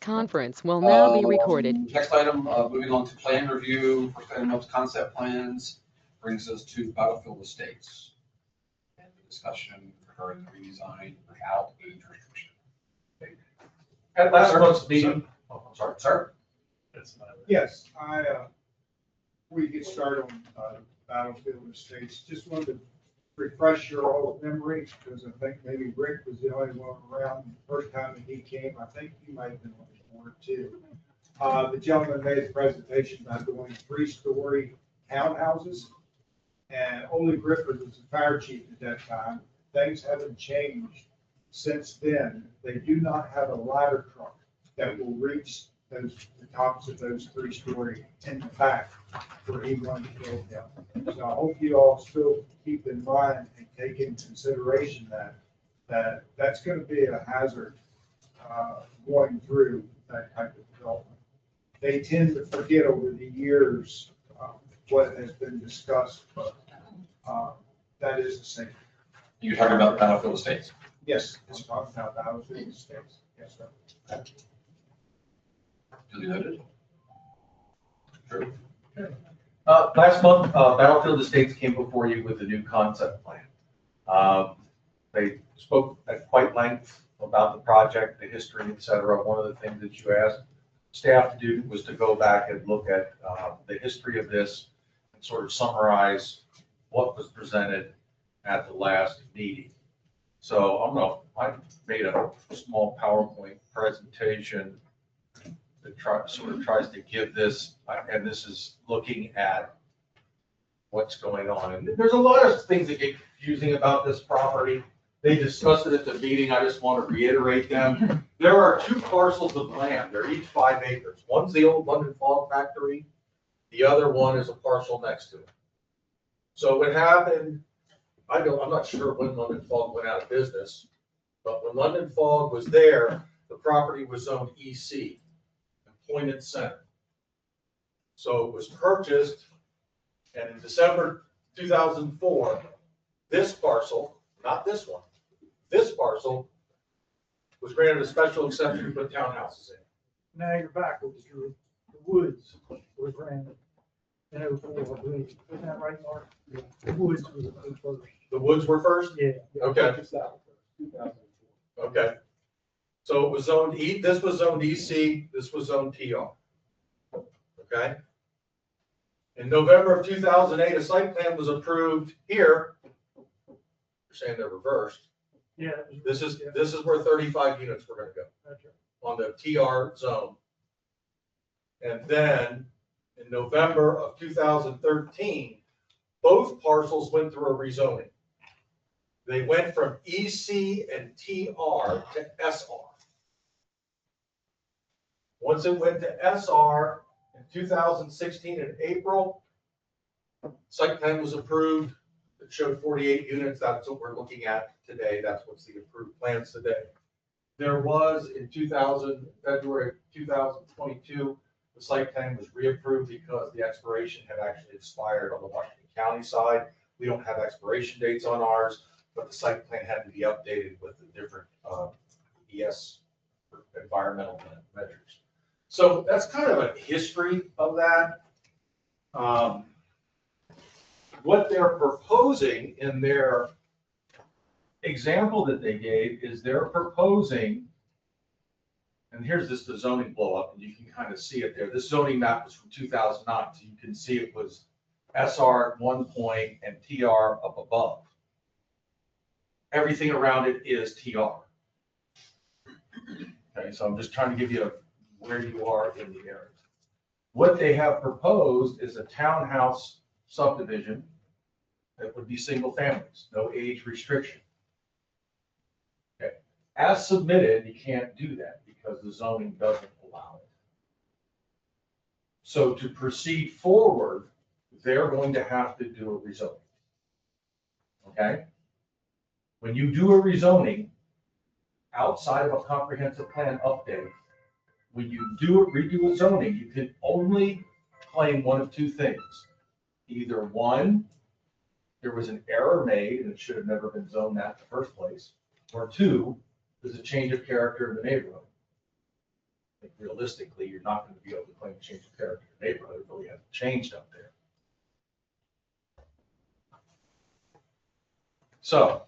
conference will now be recorded. Next item, moving on to plan review, first item of concept plans, brings us to Battlefield Estates. And the discussion regarding the redesign without age restriction. At last month's meeting, I'm sorry, sir? Yes, we get started on Battlefield Estates. Just wanted to refresh your old memories because I think maybe Rick was the only one around the first time that he came. I think you might have been on the board too. The gentleman made a presentation about going 3-story townhouses, and Ole Griffith was the fire chief at that time. Things haven't changed since then. They do not have a ladder truck that will reach the tops of those 3-story in the back where he wanted to build them. So I hope you all still keep in mind and take into consideration that's going to be a hazard going through that type of development. They tend to forget over the years what has been discussed, but that is the same. You're talking about Battlefield Estates? Yes, it's talking about Battlefield Estates. Yes, sir. Duly noted. True. last month, Battlefield Estates came before you with a new concept plan. They spoke at quite length about the project, the history, et cetera. One of the things that you asked staff to do was to go back and look at the history of this and sort of summarize what was presented at the last meeting. So I made a small PowerPoint presentation that sort of tries to give this, and this is looking at what's going on. And there's a lot of things that get confusing about this property. They discussed it at the meeting. I just want to reiterate them. There are two parcels of land. They're each 5 acres. One's the old London Fog Factory. The other one is a parcel next to it. So what happened, I'm not sure when London Fog went out of business, but when London Fog was there, the property was zoned EC, Employment Center. So it was purchased, and in December 2004, this parcel, not this one, this parcel was granted a special exception to put townhouses in. Now you're backwards, Drew. The woods were granted in 04, I believe. Isn't that right, Mark? Yeah. The woods was approved first. The woods were first? Yeah. Okay. Okay. So it was zoned E, this was zoned EC, this was zoned TR. Okay? In November of 2008, a site plan was approved here. You're saying they're reversed. Yeah. This is where 35 units were going to go That's right. on the TR zone. And then in November of 2013, both parcels went through a rezoning. They went from EC and TR to SR. Once it went to SR in 2016 in April, site plan was approved. It showed 48 units. That's what we're looking at today. That's what's the approved plans today. There was in February 2022, the site plan was reapproved because the expiration had actually expired on the Washington County side. We don't have expiration dates on ours, but the site plan had to be updated with the different ES environmental measures. So that's kind of a history of that. What they're proposing in their example that they gave is they're proposing, and here's the zoning blow up, and you can kind of see it there. This zoning map was from 2009, so you can see it was SR at one point and TR up above. Everything around it is TR. Okay, so I'm just trying to give you where you are in the area. What they have proposed is a townhouse subdivision that would be single families, no age restriction. Okay, as submitted, you can't do that because the zoning doesn't allow it. So to proceed forward, they're going to have to do a rezoning. Okay? When you do a rezoning outside of a comprehensive plan update, when you redo a zoning, you can only claim one of two things. Either one, there was an error made and it should have never been zoned that in the first place, or two, there's a change of character in the neighborhood. think realistically, you're not going to be able to claim change of character in the neighborhood. It really hasn't changed up there. So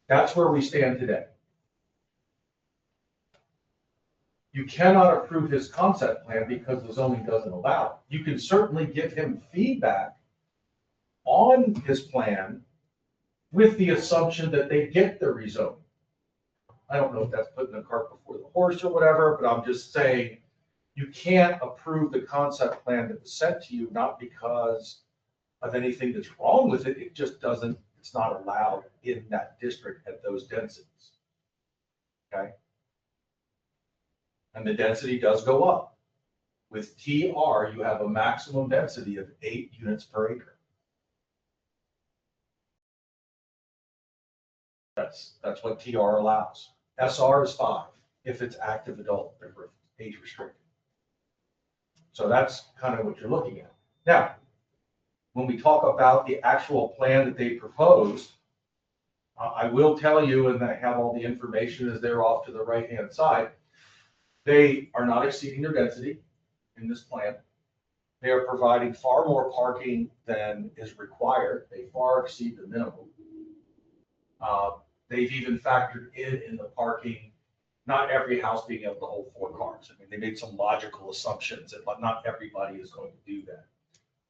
that's where we stand today. You cannot approve his concept plan because the zoning doesn't allow it. You can certainly give him feedback on his plan with the assumption that they get the rezoning. I don't know if that's putting the cart before the horse or whatever, but I'm just saying you can't approve the concept plan that was sent to you, not because of anything that's wrong with it. It just doesn't, it's not allowed in that district at those densities. Okay? And the density does go up. With TR, you have a maximum density of 8 units per acre. That's what TR allows. SR is 5 if it's active adult, or age restricted. So that's kind of what you're looking at. Now, when we talk about the actual plan that they proposed, I will tell you, and I have all the information is there off to the right-hand side, they are not exceeding their density in this plan. They are providing far more parking than is required. They far exceed the minimum. They've even factored in the parking, not every house being able to hold 4 cars. I mean, they made some logical assumptions that not everybody is going to do that.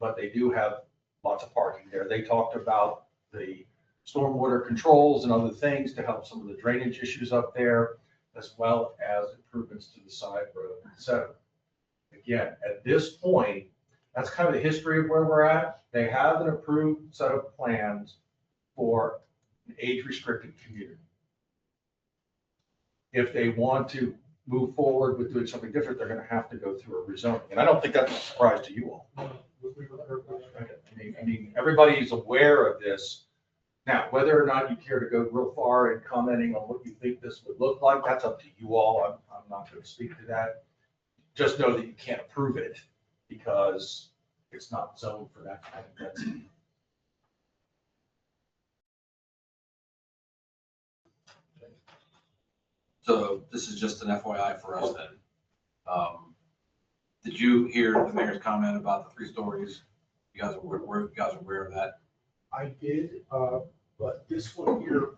But they do have lots of parking there. They talked about the stormwater controls and other things to help some of the drainage issues up there, as well as improvements to the side road, et cetera. Again, at this point, that's kind of the history of where we're at. They have an approved set of plans for an age-restricted community. If they want to move forward with doing something different, they're gonna have to go through a rezoning. And I don't think that's a surprise to you all. I mean, everybody's aware of this. Now, whether or not you care to go real far in commenting on what you think this would look like, that's up to you all. I'm not gonna speak to that. Just know that you can't approve it because it's not zoned for that kind of density. So this is just an FYI for us then. Did you hear the mayor's comment about the 3 stories? You guys are aware of that? I did, but this one here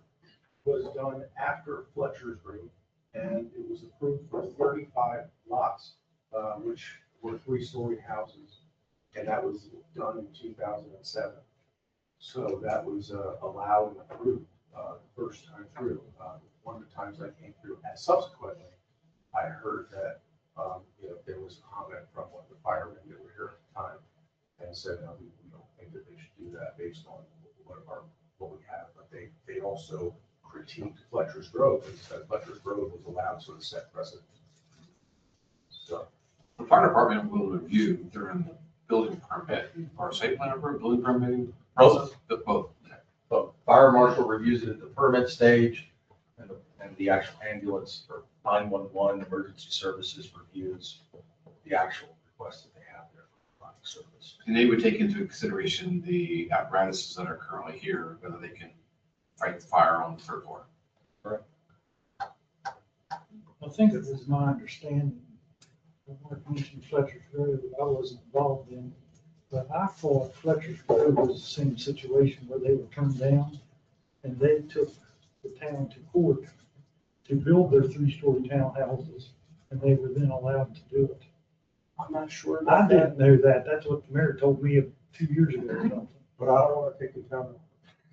was done after Fletcher's Green, and it was approved for 35 lots, which were 3-story houses, and that was done in 2007. So that was allowed and approved the first time through. One of the times I came through, and subsequently, I heard that there was a comment from one of the firemen that were here at the time, and said, no, we don't think that they should do that based on what we have. But they also critiqued Fletcher's Grove and said Fletcher's Grove was allowed, so to set precedent. So The fire department will review during the building permit or site plan approval, building permitting process, both. But fire marshal reviews it at the permit stage, and the actual ambulance or 911 emergency services reviews the actual request that they have there for providing service. And they would take into consideration the apparatuses that are currently here, whether they can fight the fire on the 3rd floor. I think it was my understanding, Mark mentioned Fletcher's Grove, I wasn't involved in, but I thought Fletcher's Grove was the same situation where they were turned down, and they took the town to court to build their 3-story townhouses, and they were then allowed to do it. I'm not sure I about that, didn't know that, that's what the mayor told me a few years ago or something. but I don't want to take the time.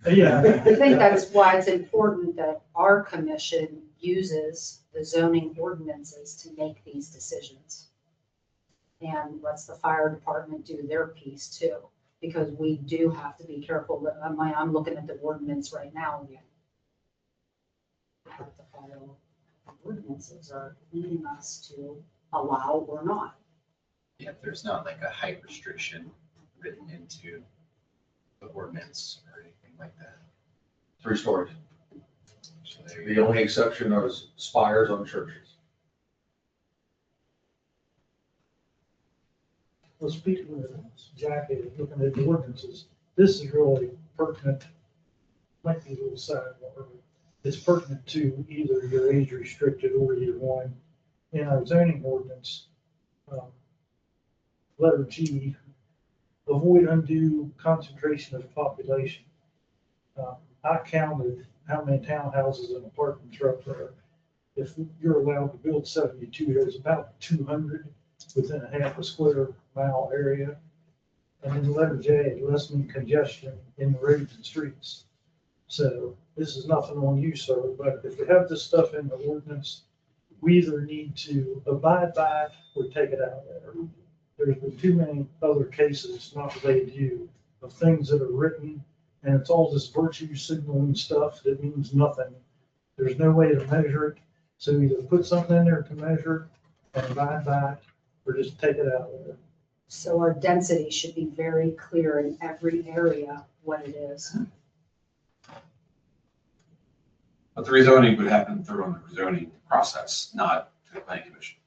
Yeah. I think that's why it's important that our commission uses the zoning ordinances to make these decisions. And lets the fire department do their piece too, because we do have to be careful that, I'm looking at the ordinance right now again. We have to follow the ordinances are leading us to allow or not. Yeah, there's not like a height restriction written into the ordinance or anything like that. 3 stories. So there The only exception is spires on churches. Well, speaking of Jack, looking at the ordinances, this is really pertinent, might be a little sidebar, it's pertinent to either your age restricted or either one. in our zoning ordinance, letter G, avoid undue concentration of population. I counted how many townhouses and apartments are up there. If you're allowed to build 72, there's about 200 within a half a square mile area. And then letter J, lessen congestion in the roads and streets. So this is nothing on you, sir, but if we have this stuff in the ordinance, we either need to abide by it or take it out of there. There's been too many other cases, not related to you, of things that are written, and it's all this virtue signaling stuff that means nothing. There's no way to measure it, so either put something in there to measure and abide by it, or just take it out of there. So our density should be very clear in every area what it is. But the rezoning would happen through on the rezoning process, not to the planning commission.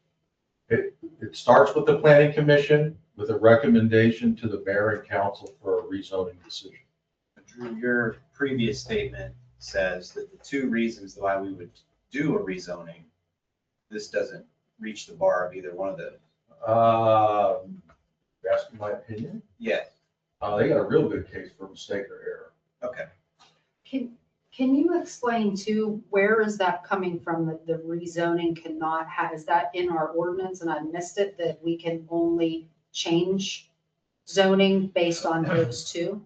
It starts with the planning commission with a recommendation to the mayor and council for a rezoning decision. Drew, your previous statement says that the two reasons why we would do a rezoning, this doesn't reach the bar of either one of those. You're asking my opinion? Yeah, They got a real good case for mistake or error. okay. Can you explain too, where is that coming from, that the rezoning cannot have, is that in our ordinance and I missed it, that we can only change zoning based on those two?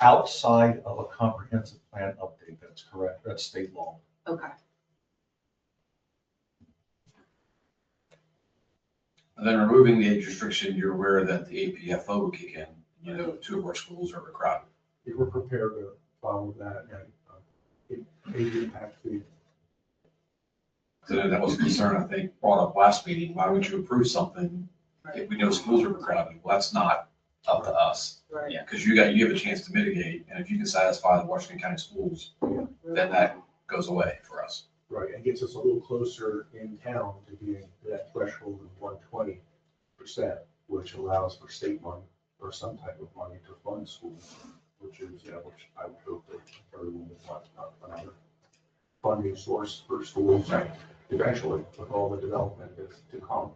Outside of a comprehensive plan update, that's correct. That's state law. Okay. And then removing the age restriction, you're aware that the APFO will kick in. You know, 2 of our schools are overcrowded. If we're prepared to follow that, and it may impact the So that was a concern, I think, brought up last meeting. Why would you approve something if we know schools are overcrowded? Well, that's not up to us. Right. Yeah. Because you have a chance to mitigate, and if you can satisfy the Washington County schools, then that goes away for us. right, and gets us a little closer in town to being that threshold of 120%, which allows for state money or some type of money to fund schools, which is, which I would hope that everyone would want another funding source for schools eventually, with all the development that's to come.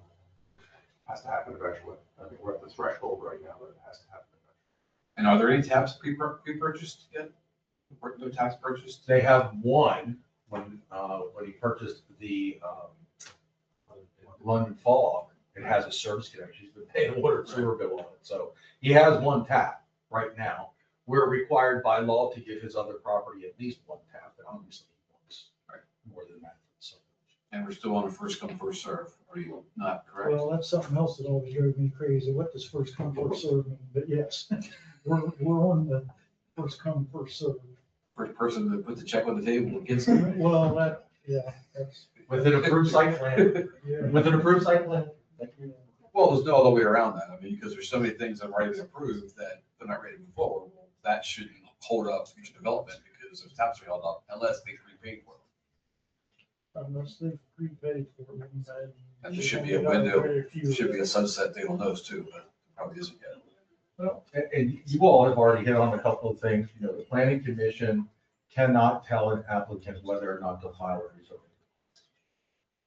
Has to happen eventually. I think we're at the threshold right now, but it has to happen eventually. And are there any taps pre-purchased yet? No taps purchased? They have one when he purchased the London Fog. It has a service connection. He's been paying a water and sewer bill on it. So he has one tap right now. We're required by law to give his other property at least one tap, and obviously he wants more than that. So. And we're still on a first come, first serve. Are you not correct? Well, that's something else that always drove me crazy. What does first come, first serve mean? But yes, we're on the first come, first serve. First person to put the check on the table and gets it. Well, that's, With an approved site plan. yeah. With an approved site plan. Well, there's no other way around that. I mean, because there's so many things that are already been approved that they're not ready to move forward. Well, that shouldn't hold up future development because those taps are held up unless they prepaid for them. Unless they've prepaid for it. And there should be a window, should be a sunset date on those too, but probably isn't yet. Well, and you all have already hit on a couple of things. You know, the planning commission cannot tell an applicant whether or not to file a rezoning.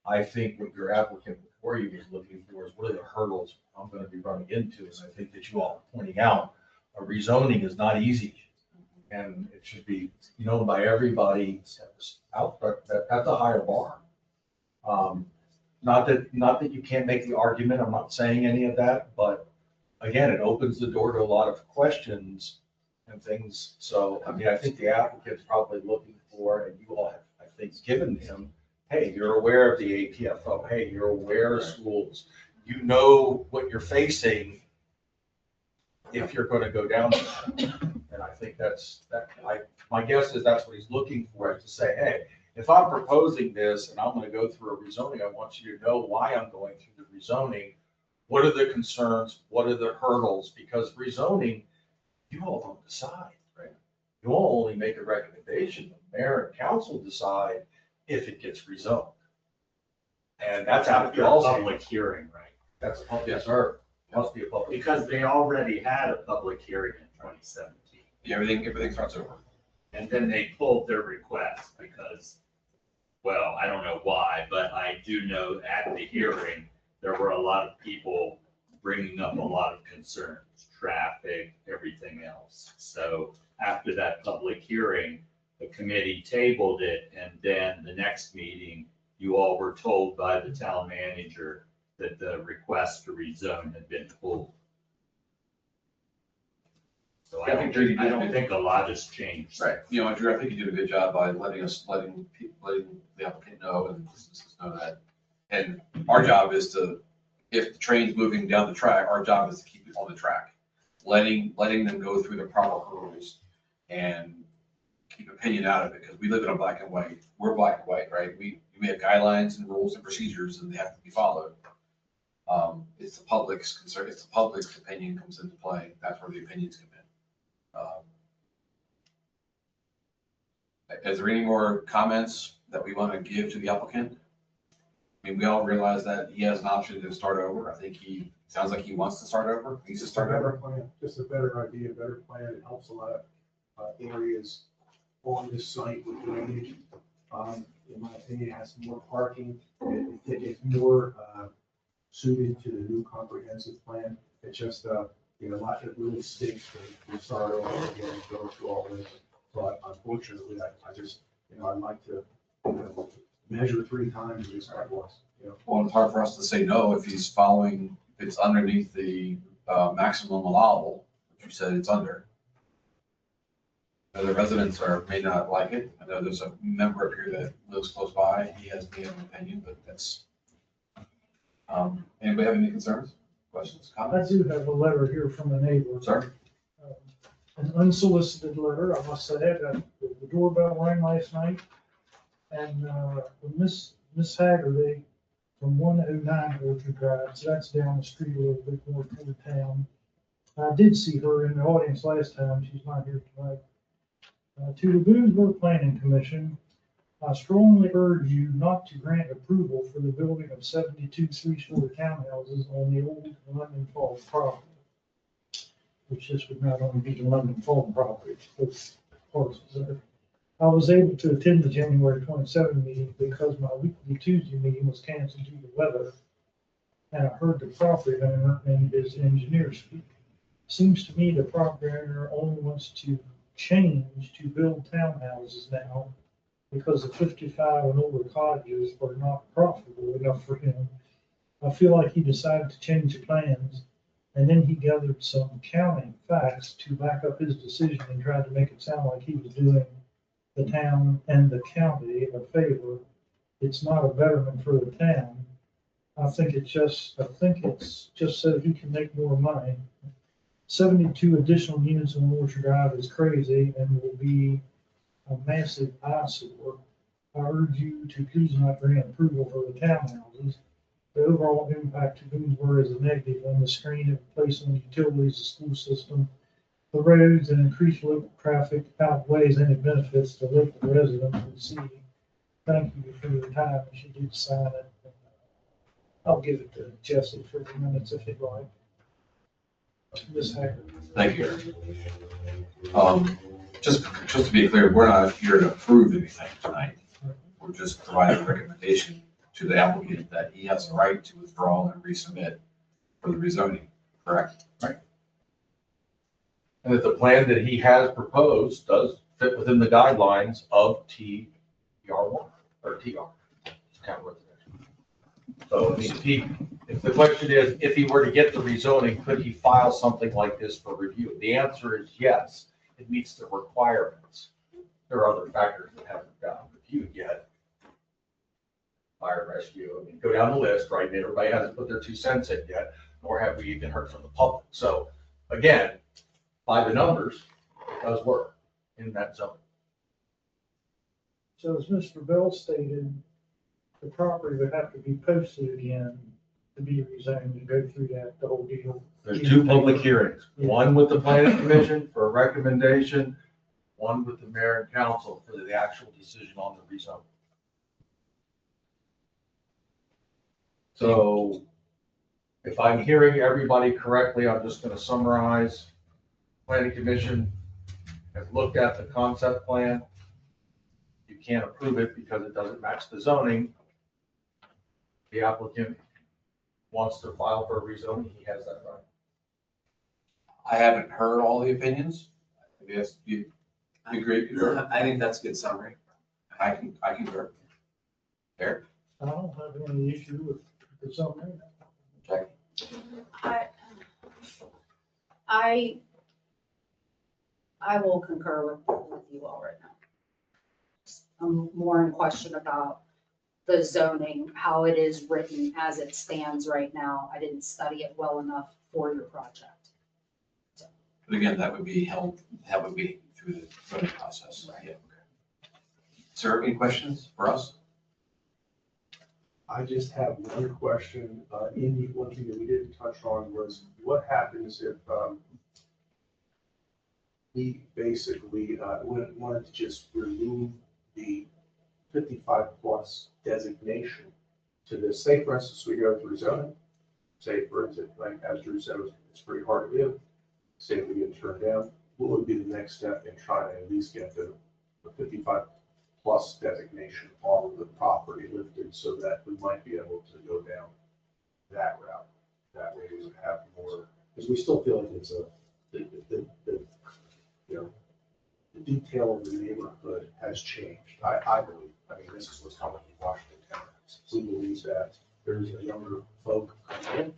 I think what your applicant before you was looking for is what are the hurdles I'm going to be running into? And I think that you all are pointing out a rezoning is not easy. And it should be known by everybody out there that that's a higher bar. Not that you can't make the argument. I'm not saying any of that, but again, it opens the door to a lot of questions and things. So, I mean, I think the applicant's probably looking for, and you all have, I think, given him, hey, you're aware of the APFO. Hey, you're aware of schools. You know what you're facing if you're going to go down that. And I think my guess is that's what he's looking for, is to say, hey, if I'm proposing this and I'm going to go through a rezoning, I want you to know why I'm going through the rezoning. What are the concerns? What are the hurdles? Because rezoning, you all don't decide, right? You all only make a recommendation. The mayor and council decide if it gets rezoned. And that's how it After a public hearing, right? That's, yes, sir. Must be a public. Because they already had a public hearing in 2017. Yeah, everything starts over. And then they pulled their request because well, I don't know why, but I do know at the hearing, there were a lot of people bringing up a lot of concerns, traffic, everything else. So after that public hearing, the committee tabled it, and then the next meeting, you all were told by the town manager that the request to rezone had been pulled. So I don't think a lot has changed. Right, you know, Drew, I think you did a good job by letting the applicant know and businesses know that. And our job is to, if the train's moving down the track, our job is to keep it on the track. Letting them go through the proper hurdles and keep opinion out of it, because we live in a black and white. We're black and white, right? We have guidelines and rules and procedures and they have to be followed. It's the public's concern, it's the public's opinion comes into play. That's where the opinions come in. Is there any more comments that we want to give to the applicant? I mean, we all realize that he has an option to start over. I think sounds like he wants to start over, needs to start Better over. plan, just a better idea, better plan. It helps a lot of areas on this site with drainage. In my opinion, it has more parking. It's more suited to the new comprehensive plan. It's just, a lot that really stinks to start over again and go through all this. But unfortunately, I just, I'd like to measure 3 times and just start once, Well, it's hard for us to say no if he's following, if it's underneath the maximum allowable, which you said it's under. The residents may not like it. I know there's a member up here that lives close by. He has an opinion, but that's, anybody have any concerns, questions, I comments? do have a letter here from a neighbor. Sir? An unsolicited letter, I must say. The doorbell rang last night, and Miss Haggerty from 109 Orchard Drive, so that's down the street a little bit more toward town. I did see her in the audience last time. She's not here tonight. To the Boonesborough Planning Commission, I strongly urge you not to grant approval for the building of 72 three-story townhouses on the old London Falls property. Which this would not only be the London Falls property, but parcels there. I was able to attend the January 27 meeting because my weekly Tuesday meeting was canceled due to weather. And I heard the property owner and his engineer speak. Seems to me the property owner only wants to change to build townhouses now because the 55 and older cottages are not profitable enough for him. I feel like he decided to change the plans, and then he gathered some accounting facts to back up his decision and tried to make it sound like he was doing the town and the county a favor. It's not a betterment for the town. I think it's just so he can make more money. 72 additional units on Orchard Drive is crazy and will be a massive eyesore. I urge you to please not grant approval for the townhouses. The overall impact to Boonesborough is a negative on the strain it places on utilities, the school system, the roads, and increased local traffic outweighs any benefits to local residents and city. Thank you for your time. She did sign it. I'll give it to Jesse for a few minutes if you'd like. Ms. Hager. Thank you. Just to be clear, we're not here to approve anything tonight. We're just providing a recommendation to the applicant that he has the right to withdraw and resubmit for the rezoning, correct? Right. And that the plan that he has proposed does fit within the guidelines of TR1 or TR. So I mean, if the question is, if he were to get the rezoning, could he file something like this for review? The answer is yes, it meets the requirements. There are other factors that haven't gotten reviewed yet. Fire rescue, I mean, go down the list, right? And everybody hasn't put their 2 cents in yet, nor have we even heard from the public. So again, by the numbers, it does work in that zone. So as Mr. Bell stated, the property would have to be posted again to be rezoned and go through the whole deal. There's 2 public hearings, one with the planning commission for a recommendation, one with the mayor and council for the actual decision on the rezone. So if I'm hearing everybody correctly, I'm just going to summarize. Planning commission has looked at the concept plan. you can't approve it because it doesn't match the zoning, the applicant wants to file for a rezoning, he has that right. I haven't heard all the opinions. I guess you agree, concur? I think that's a good summary. I concur. Eric? I don't have any issue with the zoning. Jackie? I will concur with you all right now. I'm more in question about the zoning, how it is written as it stands right now. I didn't study it well enough for your project. But again, that would be through the voting process. Yeah, okay. Sir, any questions for us? I just have one question. One thing that we didn't touch on was what happens if we basically wanted to just remove the 55+ designation to this. Say, for instance, we go through zoning. Say, for instance, like as Drew said, it's pretty hard to do. Say if we get turned down, what would be the next step in trying to at least get the 55+ designation off of the property lifted so that we might be able to go down that route? That way we would have more, because we still feel like it's the detail of the neighborhood has changed. I believe, this is what's coming in Washington Town. We believe that there's a younger folk coming in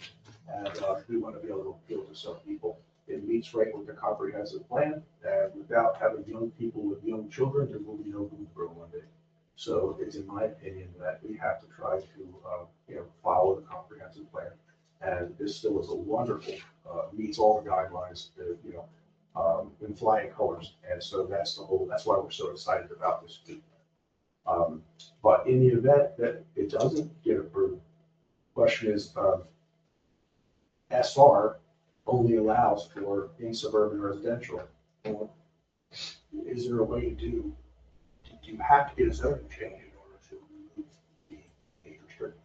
and we want to be able to appeal to some people. It meets right with the comprehensive plan, and without having young people with young children, there will be no room for one day. So it's in my opinion that we have to try to, follow the comprehensive plan. And this still is a wonderful, meets all the guidelines, in flying colors. And so that's why we're so excited about this. But in the event that it doesn't get approved, question is, SR only allows for in suburban residential. Is there a way to do you have to get a zoning change in order to remove the age restriction?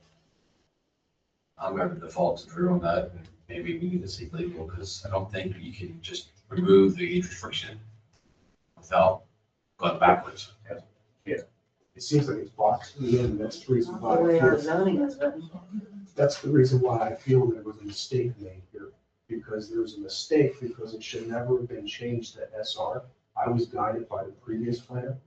I'm going to default to Drew on that. Maybe we need to seek legal because I don't think you can just remove the age restriction without going backwards. It seems like it's boxed in, and that's the reason The why. way our zoning is written. That's the reason why I feel there was a mistake made here, because there was a mistake because it should never have been changed to SR. I was guided by the previous plan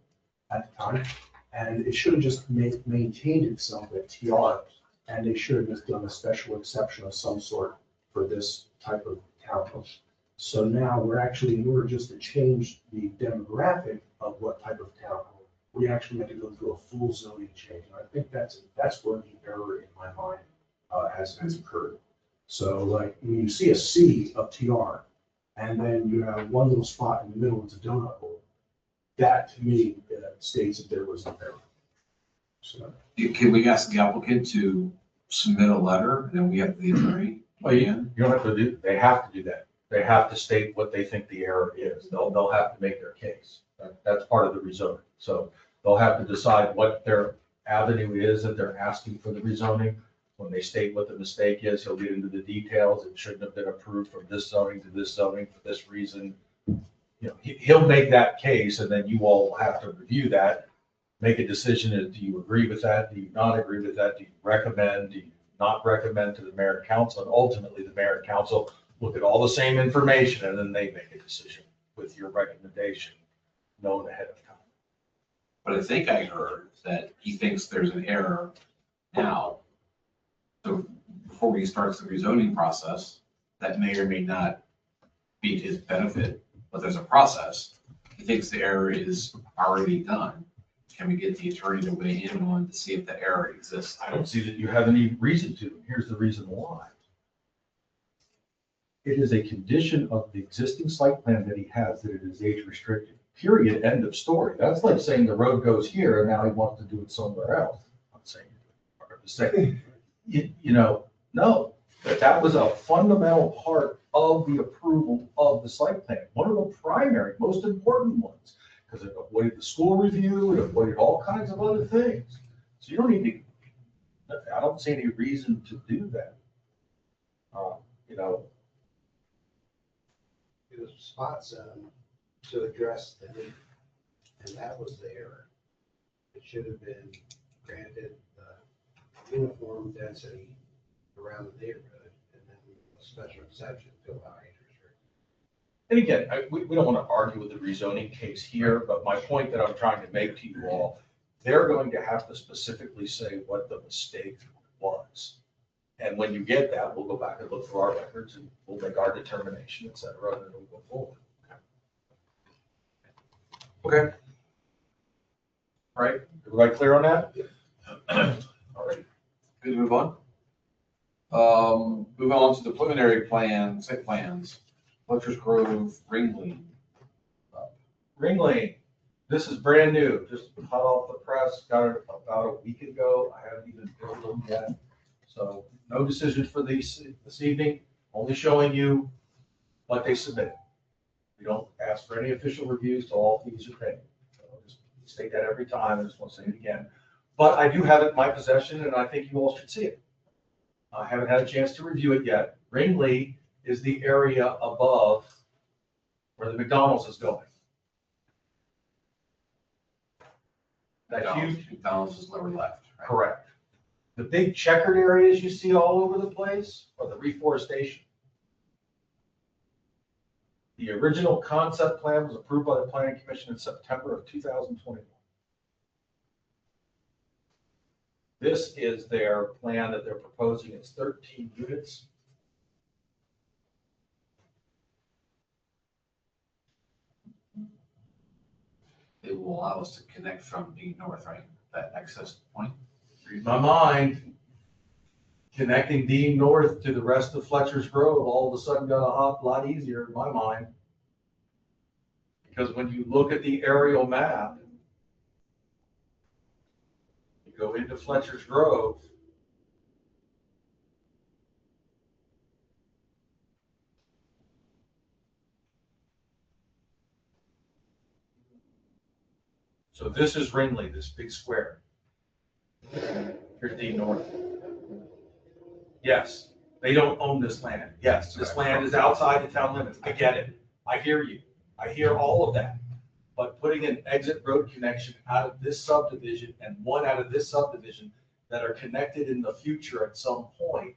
at the time, and it should have just maintained itself at TR, and they should have just done a special exception of some sort for this type of townhouse. So now we're actually, in order just to change the demographic of what type of townhome, we actually had to go through a full zoning change. And I think that's where the error in my mind has occurred. So like when you see a C of TR and then you have one little spot in the middle, it's a donut hole, that to me states that there was an error. So Can we ask the applicant to submit a letter and then we have the attorney? Well, you don't have to do, they have to do that. They have to state what they think the error is. They'll have to make their case. That's part of the rezoning. So they'll have to decide what their avenue is that they're asking for the rezoning. When they state what the mistake is, he'll get into the details. It shouldn't have been approved from this zoning to this zoning for this reason. He'll make that case and then you all have to review that, make a decision. Do you agree with that? Do you not agree with that? Do you recommend? Do you not recommend to the mayor and council? And ultimately the mayor and council look at all the same information and then they make a decision with your recommendation known ahead of time. But I think I heard that he thinks there's an error now. So before he starts the rezoning process, that may or may not be to his benefit, but there's a process. He thinks the error is already done. Can we get the attorney to weigh in on to see if the error exists? I don't see that you have any reason to. Here's the reason why. It is a condition of the existing site plan that he has that it is age restricted. Period. End of story. That's like saying the road goes here and now he wants to do it somewhere else. I'm saying, I'm just saying, no, that was a fundamental part of the approval of the site plan. One of the primary, most important ones, because it avoided the school review, it avoided all kinds of other things. So you don't need to, I don't see any reason to do that. It was a spot zone to address the need, and that was the error. It should have been granted uniform density around the neighborhood and then a special exception to allow interest rate. And again, we don't want to argue with the rezoning case here, but my point that I'm trying to make to you all, they're going to have to specifically say what the mistake was. And when you get that, we'll go back and look through our records and we'll make our determination, et cetera, and then we'll go forward. Okay. All right, everybody clear on that? All right. Good to move on. Move on to the preliminary plan, site plans, Fletcher's Grove, Ringling. Ring Lane, this is brand new, just hot off the press, got it about a week ago. I haven't even built them yet. So no decision for this evening, only showing you what they submitted. We don't ask for any official reviews till all fees are paid. So I'll just state that every time, I just want to say it again. But I do have it in my possession and I think you all should see it. I haven't had a chance to review it yet. Ringley is the area above where the McDonald's is going. That huge, McDonald's is lower left, right? correct. The big checkered areas you see all over the place are the reforestation. The original concept plan was approved by the Planning Commission in September of 2021. This is their plan that they're proposing. It's 13 units. It will allow us to connect from Dean North, right? That access point. In my mind, connecting Dean North to the rest of Fletcher's Grove all of a sudden got a lot easier in my mind. Because when you look at the aerial map, you go into Fletcher's Grove, so this is Ringley, this big square. Here's Dean North. Yes, they don't own this land. Yes, this land is outside the town limits. I get it. I hear you. I hear all of that. But putting an exit road connection out of this subdivision and one out of this subdivision that are connected in the future at some point,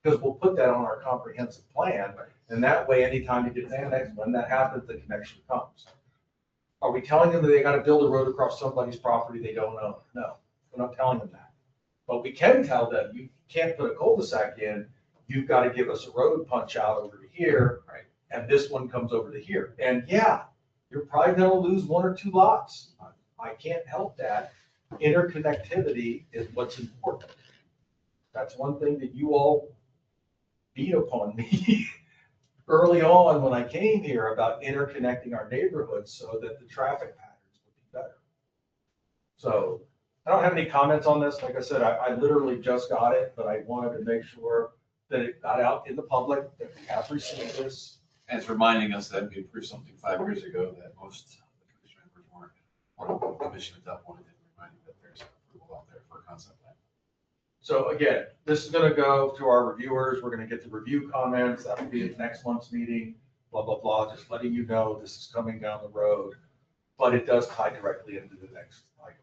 because we'll put that on our comprehensive plan, and that way, anytime it gets annexed, when that happens, the connection comes. Are we telling them that they gotta build a road across somebody's property they don't own? No, we're not telling them that. But we can tell them, you can't put a cul-de-sac in, you've gotta give us a road punch out over to here, Right. and this one comes over to here. And yeah, you're probably gonna lose one or two lots. I can't help that. Interconnectivity is what's important. That's one thing that you all beat upon me early on when I came here about interconnecting our neighborhoods so that the traffic patterns would be better. So I don't have any comments on this. Like I said, I literally just got it, but I wanted to make sure that it got out in the public, that we have received this. And it's reminding us that we approved something 5 years ago that most of the commission members weren't on the commission at that point, and reminding that there's approval out there for a concept plan. So again, this is gonna go to our reviewers. We're gonna get the review comments. That will be at next month's meeting, blah, blah, blah. Just letting you know this is coming down the road. But it does tie directly into the next item.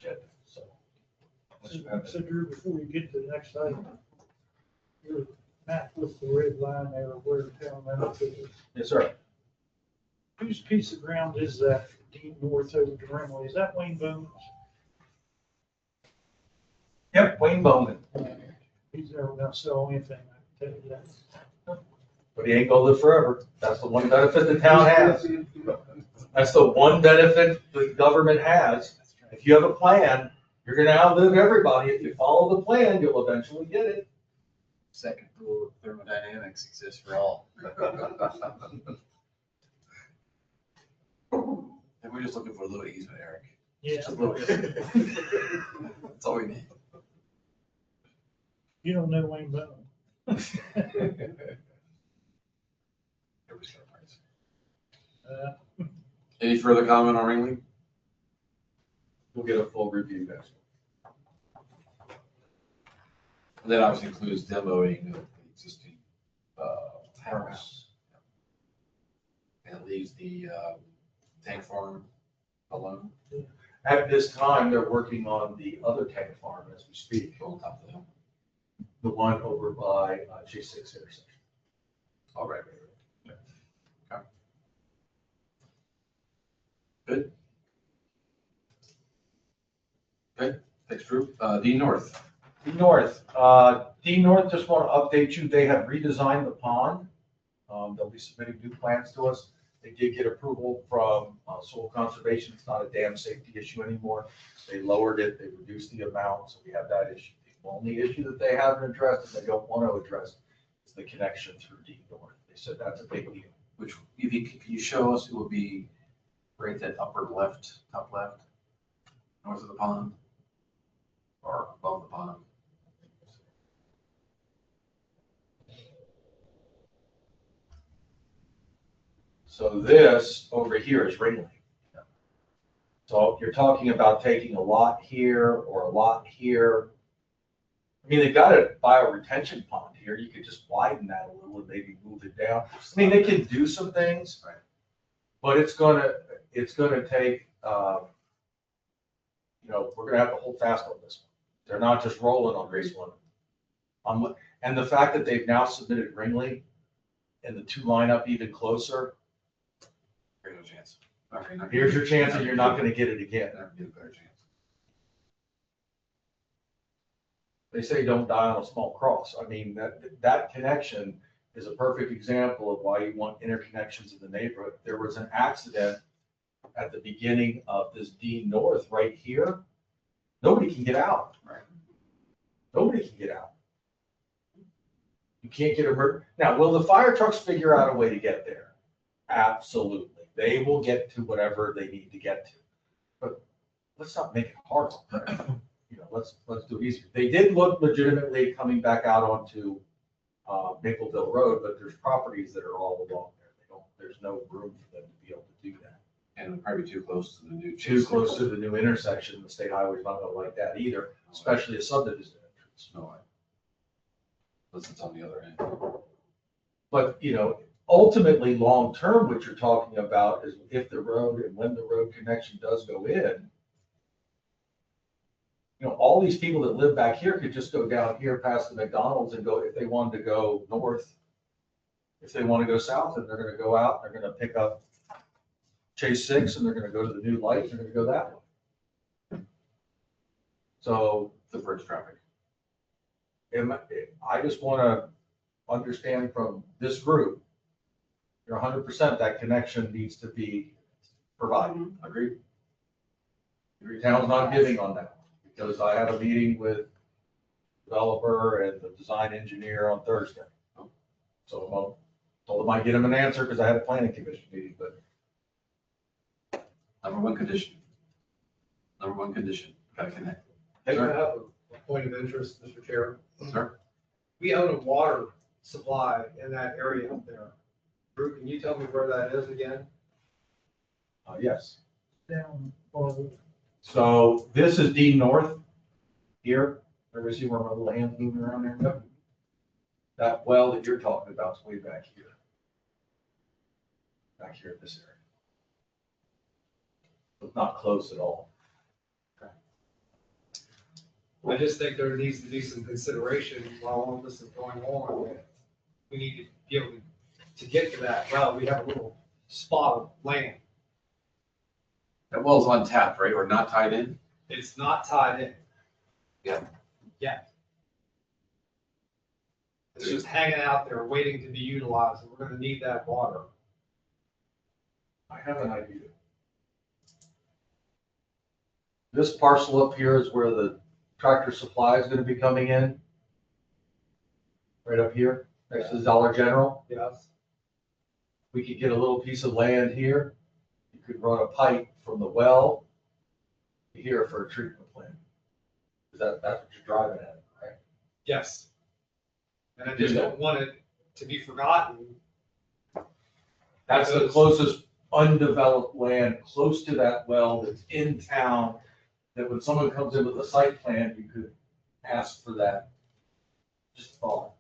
Agenda. So. So Drew, before we get to the next item, your map with the red line there, where the town limit is, Yes, sir. whose piece of ground is that Dean North over to Rimley? Is that Wayne Bones? Yep, Wayne Bowman. He's never gonna sell anything, I can tell you that. But he ain't gonna live forever. That's the one benefit the town has. That's the one benefit the government has. If you have a plan, you're gonna outlive everybody. If you follow the plan, you'll eventually get it. Second rule of thermodynamics exists for all. And we're just looking for a little easement, Eric. Yeah, Just a little bit. That's all we need. you don't know Wayne Bones. Everybody's got a price. Any further comment on Ringley? We'll get a full review next. And that obviously includes demoing of the existing house. And it leaves the tank farm alone. At this time, they're working on the other tank farm as we speak, On top of the hill. the one over by J6 intersection. All right. Okay. Good. Good, thanks, Drew. D North. D North, just want to update you, they have redesigned the pond. They'll be submitting new plans to us. They did get approval from soil conservation. It's not a dam safety issue anymore. They lowered it, they reduced the amount, so we have that issue. The only issue that they haven't addressed and they don't want to address is the connection through D North. They said that's a big deal. Which, if you, can you show us, it will be right that upper left, top left, north of the pond? Or above the pond? So this over here is Ringling. So you're talking about taking a lot here or a lot here. I mean, they've got a bioretention pond here. You could just widen that a little and maybe move it down. I mean, they can do some things, Right. but it's gonna take, we're gonna have to hold fast on this one. They're not just rolling on Grace One. And the fact that they've now submitted Ringling and the two line up even closer, There's no chance. Okay, not- here's your chance and you're not gonna get it again. Never get a better chance. They say don't die on a small cross. I mean, that connection is a perfect example of why you want interconnections in the neighborhood. There was an accident at the beginning of this D North right here. Nobody can get out. Right. Nobody can get out. You can't get now, will the fire trucks figure out a way to get there? Absolutely. They will get to whatever they need to get to. But let's not make it hard. Let's do it easier. They did look legitimately coming back out onto Mapleville Road, but there's properties that are all along there. There's no room for them to be able to do that. And probably too close to the new. Too close to the new intersection, the state highway's not gonna like that either, especially a subdivision entrance. No way. Unless it's on the other end. But, ultimately, long-term, what you're talking about is if the road and when the road connection does go in, all these people that live back here could just go down here past the McDonald's and go, if they wanted to go north, if they want to go south, and they're gonna go out, they're gonna pick up Chase 6, and they're gonna go to the new light, they're gonna go that way. So The bridge traffic. I just want to understand from this group, you're 100% that connection needs to be provided. Agreed? Your town's not giving on that, because I have a meeting with developer and the design engineer on Thursday. So I told them I'd get them an answer because I had a planning commission meeting, but Number one condition. Gotta connect. I have a point of interest, Mr. Chair. Sir? We own a water supply in that area up there. Drew, can you tell me where that is again? yes. Down farther. So this is D North here. Everybody see where my little hand's moving around there? Yep. That well that you're talking about is way back here. Back here in this area. But not close at all. I just think there needs to be some consideration while all this is going on. We need to be able to get to that. Well, we have a little spot of land. That well's untapped, right, or not tied in? It's not tied in. Yeah. Yet. It's just hanging out there waiting to be utilized, and we're gonna need that water. I have an idea. This parcel up here is where the Tractor Supply is gonna be coming in. Right up here, next to the Dollar General. Yes. We could get a little piece of land here. You could run a pipe from the well to here for a treatment plant. That's what you're driving at, right? Yes. And I just don't want it to be forgotten. That's the closest undeveloped land close to that well that's in town, that when someone comes in with a site plan, you could ask for that. Just thought.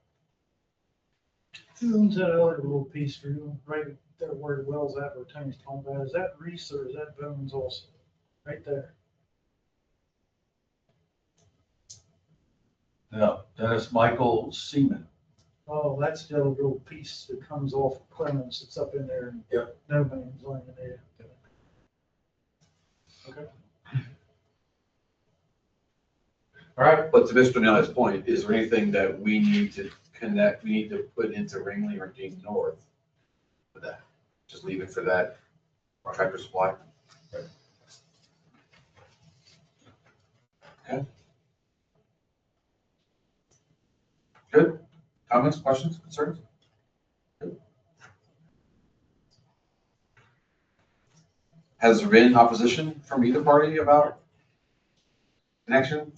Who owns that other little piece for you, right there where the well's at, where Tony's talking about? Is that Reese or is that Bones also? Right there. No, Dennis Michael Seaman. Oh, that's the little piece that comes off of Clemens. It's up in there. Yep. No man's land there. All right, But to Mr. Nelly's point, is there anything that we need to we need to put into Ringley or Dean North for that? Just leave it for that Tractor Supply? Okay. Good. Comments, questions, concerns? Good. Has there been opposition from either party about connecting?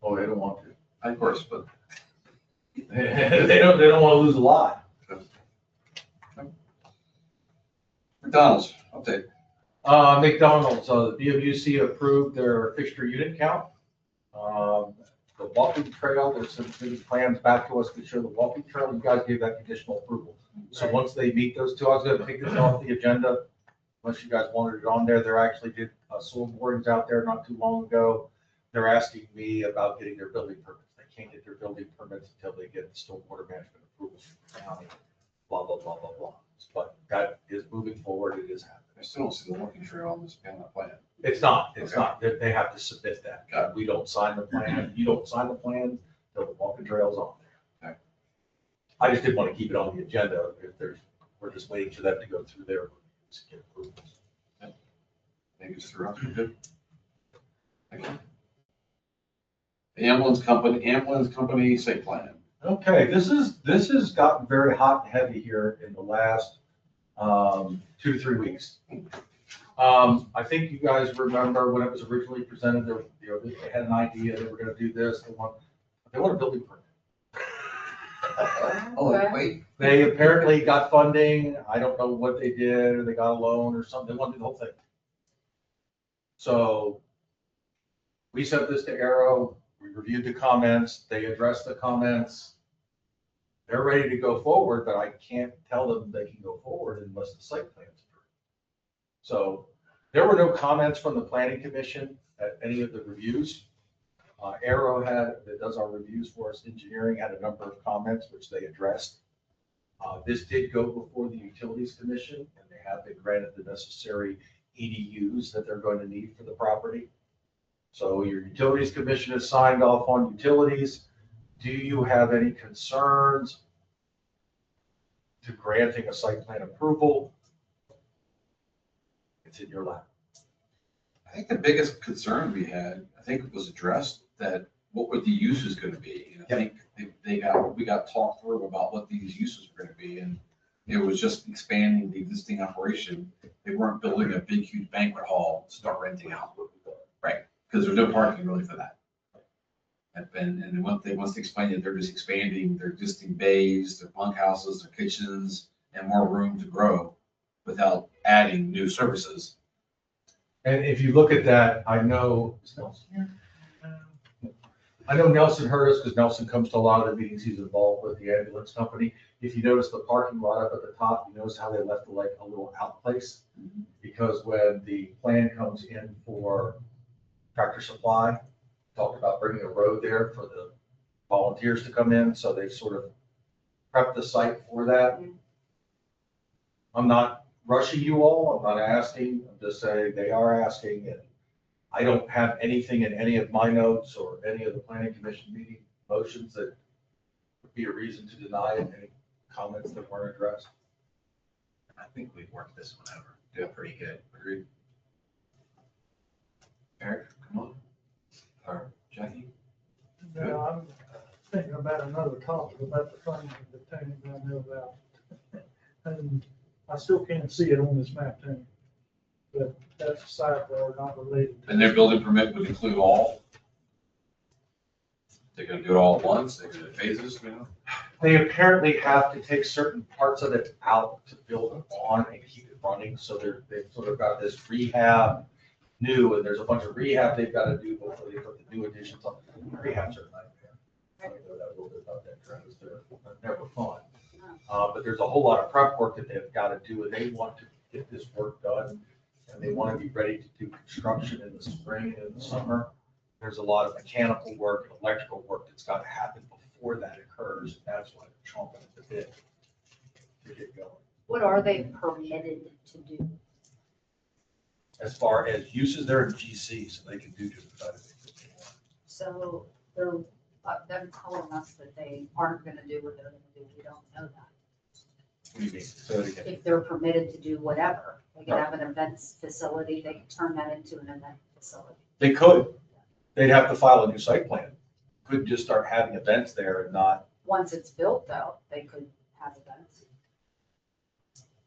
oh, they don't want to. Of course, but They don't want to lose a lot. McDonald's, update. McDonald's, the BWC approved their fixture unit count. The walking trail, there's some plans back to us to show the walking trail. You guys gave that conditional approval. So once they meet those two, I was gonna take this off the agenda. Unless you guys wanted it on there, there actually did soil borings out there not too long ago. They're asking me about getting their building permits. They can't get their building permits until they get the stormwater management approvals from the county, blah, blah, blah, blah, blah. But that is moving forward. It is happening. I still don't see the walking trail on this plan. It's not. Okay. They have to submit that. Got We don't sign the plan. You don't sign the plan till the walking trail's on there. Okay. I just didn't want to keep it on the agenda if we're just waiting for them to go through their reviews to get approvals. Maybe just throughout, good. Thank you. The ambulance company site plan. Okay, this has gotten very hot and heavy here in the last 2 to 3 weeks. I think you guys remember when it was originally presented, they had an idea, they were gonna do this, they want a building permit. Oh, wait. They apparently got funding, I don't know what they did, or they got a loan or something, they want to do the whole thing. So we sent this to Arrow, we reviewed the comments, they addressed the comments. They're ready to go forward, but I can't tell them they can go forward unless the site plan's approved. So there were no comments from the planning commission at any of the reviews. Arrow that does our reviews for us, engineering, had a number of comments which they addressed. This did go before the utilities commission, and they have been granted the necessary EDUs that they're going to need for the property. So your utilities commission has signed off on utilities. Do you have any concerns to granting a site plan approval? It's in your lap. I think the biggest concern we had, I think it was addressed, that what were the uses gonna be? And I think we got talked through about what these uses were gonna be, and it was just expanding the existing operation. They weren't building a big, huge banquet hall to start renting out, right? Because there's no parking really for that. And then once they explained it, they're just expanding their existing bays, their bunkhouses, their kitchens, and more room to grow without adding new services. And if you look at that, I know, is Nelson here? I know Nelson heard us because Nelson comes to a lot of the meetings. He's involved with the ambulance company. If you notice the parking lot up at the top, you notice how they left like a little out place? Because when the plan comes in for Tractor Supply, talked about bringing a road there for the volunteers to come in. So they've sort of prepped the site for that. I'm not rushing you all. I'm not asking. I'm just saying they are asking, and I don't have anything in any of my notes or any of the planning commission meeting motions that would be a reason to deny it. Any comments that weren't addressed? I think we've worked this one over. Yeah. Pretty good. Agreed. Eric, come on. Or Jackie? No, I'm thinking about another topic about the funding that Tony and I know about. And I still can't see it on this map, Tony. But that's a sidebar not related. to And their this. building permit would include all? They're gonna do it all at once, they're gonna do phases, you know? They apparently have to take certain parts of it out to build on and keep it running. So they've sort of got this rehab new, and there's a bunch of rehab they've got to do before they put the new additions on. Rehabs are nightmare. I know that a little bit about that trend. They're never fun. But there's a whole lot of prep work that they've got to do, and they want to get this work done. And they want to be ready to do construction in the spring and in the summer. there's a lot of mechanical work and electrical work that's got to happen before that occurs. And that's why they're chomping at the bit to get going. What are they permitted to do? As far as uses, they're in GC, so they can do just about anything they want. So they're, them telling us that they aren't gonna do what they're gonna do, we don't know that. What do you mean? So again, If they're permitted to do whatever, they could have an events facility, they could turn that into an event facility. they could. They'd have to file a new site plan. Couldn't just start having events there and not, Once it's built though, they could have events.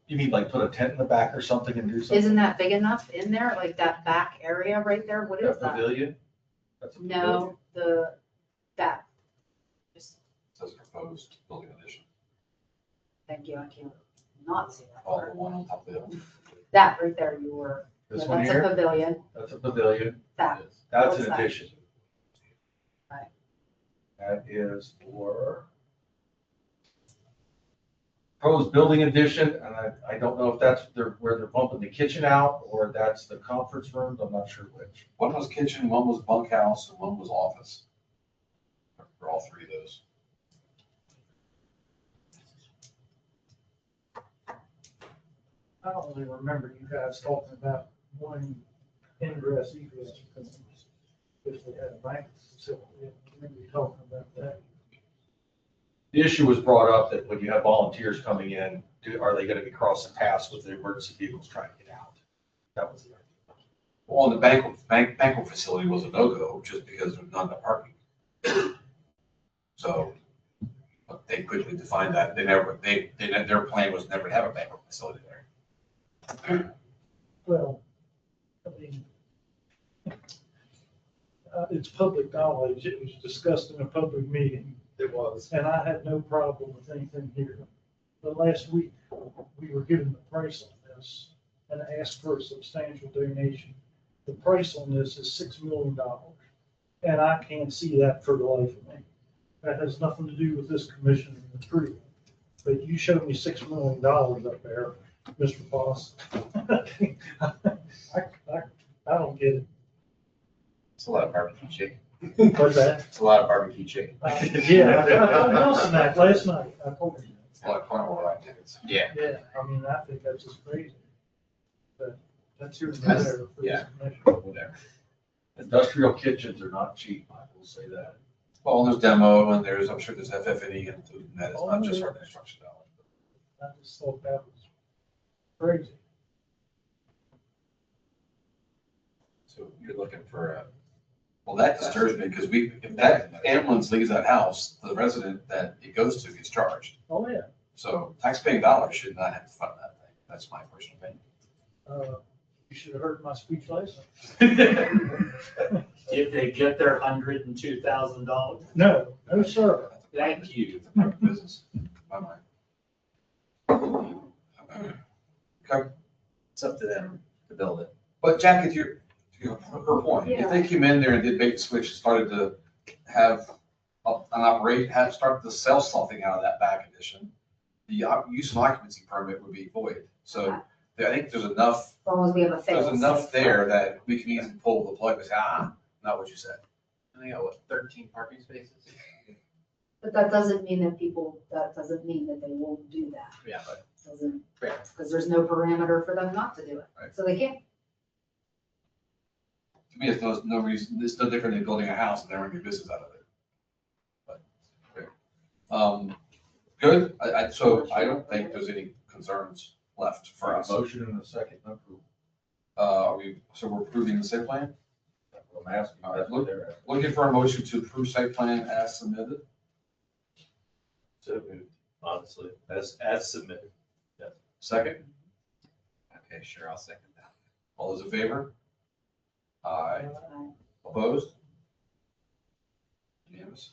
you mean like put a tent in the back or something and do something? Isn't that big enough in there, like that back area right there, what is A that? pavilion? That's a pavilion. No, that, just, Says proposed building addition. thank you, I can't not see that All the part. one on top of the other. That right there, you were, This yeah, one that's a here, pavilion, that's a pavilion. that, That's What's an that? addition. Right. That is for proposed building addition, and I don't know if that's where they're bumping the kitchen out, or that's the conference rooms, I'm not sure which. One was kitchen, one was bunkhouse, and one was office. For all three of those. I don't really remember you guys talking about one ingress egress because if they had a bank facility, I remember you talking about that. The issue was brought up that when you have volunteers coming in, are they gonna be crossing paths with the emergency vehicles trying to get out? That was the argument. Well, and the banquet facility was a no-go just because there's not enough parking. So, but they quickly defined that. Their plan was never to have a banquet facility there. Well, I mean, it's public knowledge. It was discussed in a public meeting. It was. And I had no problem with anything here. But last week, we were given the price on this and asked for a substantial donation. The price on this is $6 million. And I can't see that for the life of me. That has nothing to do with this commission and the tree. But you showed me $6 million up there, Mr. Boss. I don't get it. It's a lot of barbecue chicken. What's that? It's a lot of barbecue chicken. Yeah, I told Nelson that last night. I told him. It's a lot of carnival ride tickets. Yeah. Yeah, I mean, I think that's just crazy. But that's your That's- matter for this yeah. commission. Whatever. Industrial kitchens are not cheap, I will say that. Well, there's demo and I'm sure there's FF&E included in that. It's not just our construction dollars. I just thought that was crazy. So you're looking for a, well, that disturbs me because if that ambulance leaves that house, the resident that it goes to gets charged. Oh, yeah. So taxpaying dollars should not have to fund that thing. That's my personal opinion. You should have heard my speech last night. Did they get their $102,000? No, no, sir. Thank you. Business, my mind. Okay, It's up to them to build it. but Jack, if you're, her point, if they came in there and did bait and switch, and started to have started to sell something out of that back addition, the use and occupancy permit would be void. So I think there's enough, as long as we have a fail. there's enough there that we can easily pull the plug and say, not what you said. And they got what, 13 parking spaces? But that doesn't mean that they won't do that. Yeah, but Doesn't, Right. because there's no parameter for them not to do it. Right. So they can't. To me, it's no reason, it's no different than building a house and they're making business out of it. But, okay. Good, so I don't think there's any concerns left for us. Motion and a second, no approval. So we're approving the site plan? That's what I'm asking. All right, looking for a motion to approve site plan as submitted. So moved, honestly, as submitted. Second, okay, sure, I'll second that. all those in favor? Aye. Uh, Opposed? Unanimous.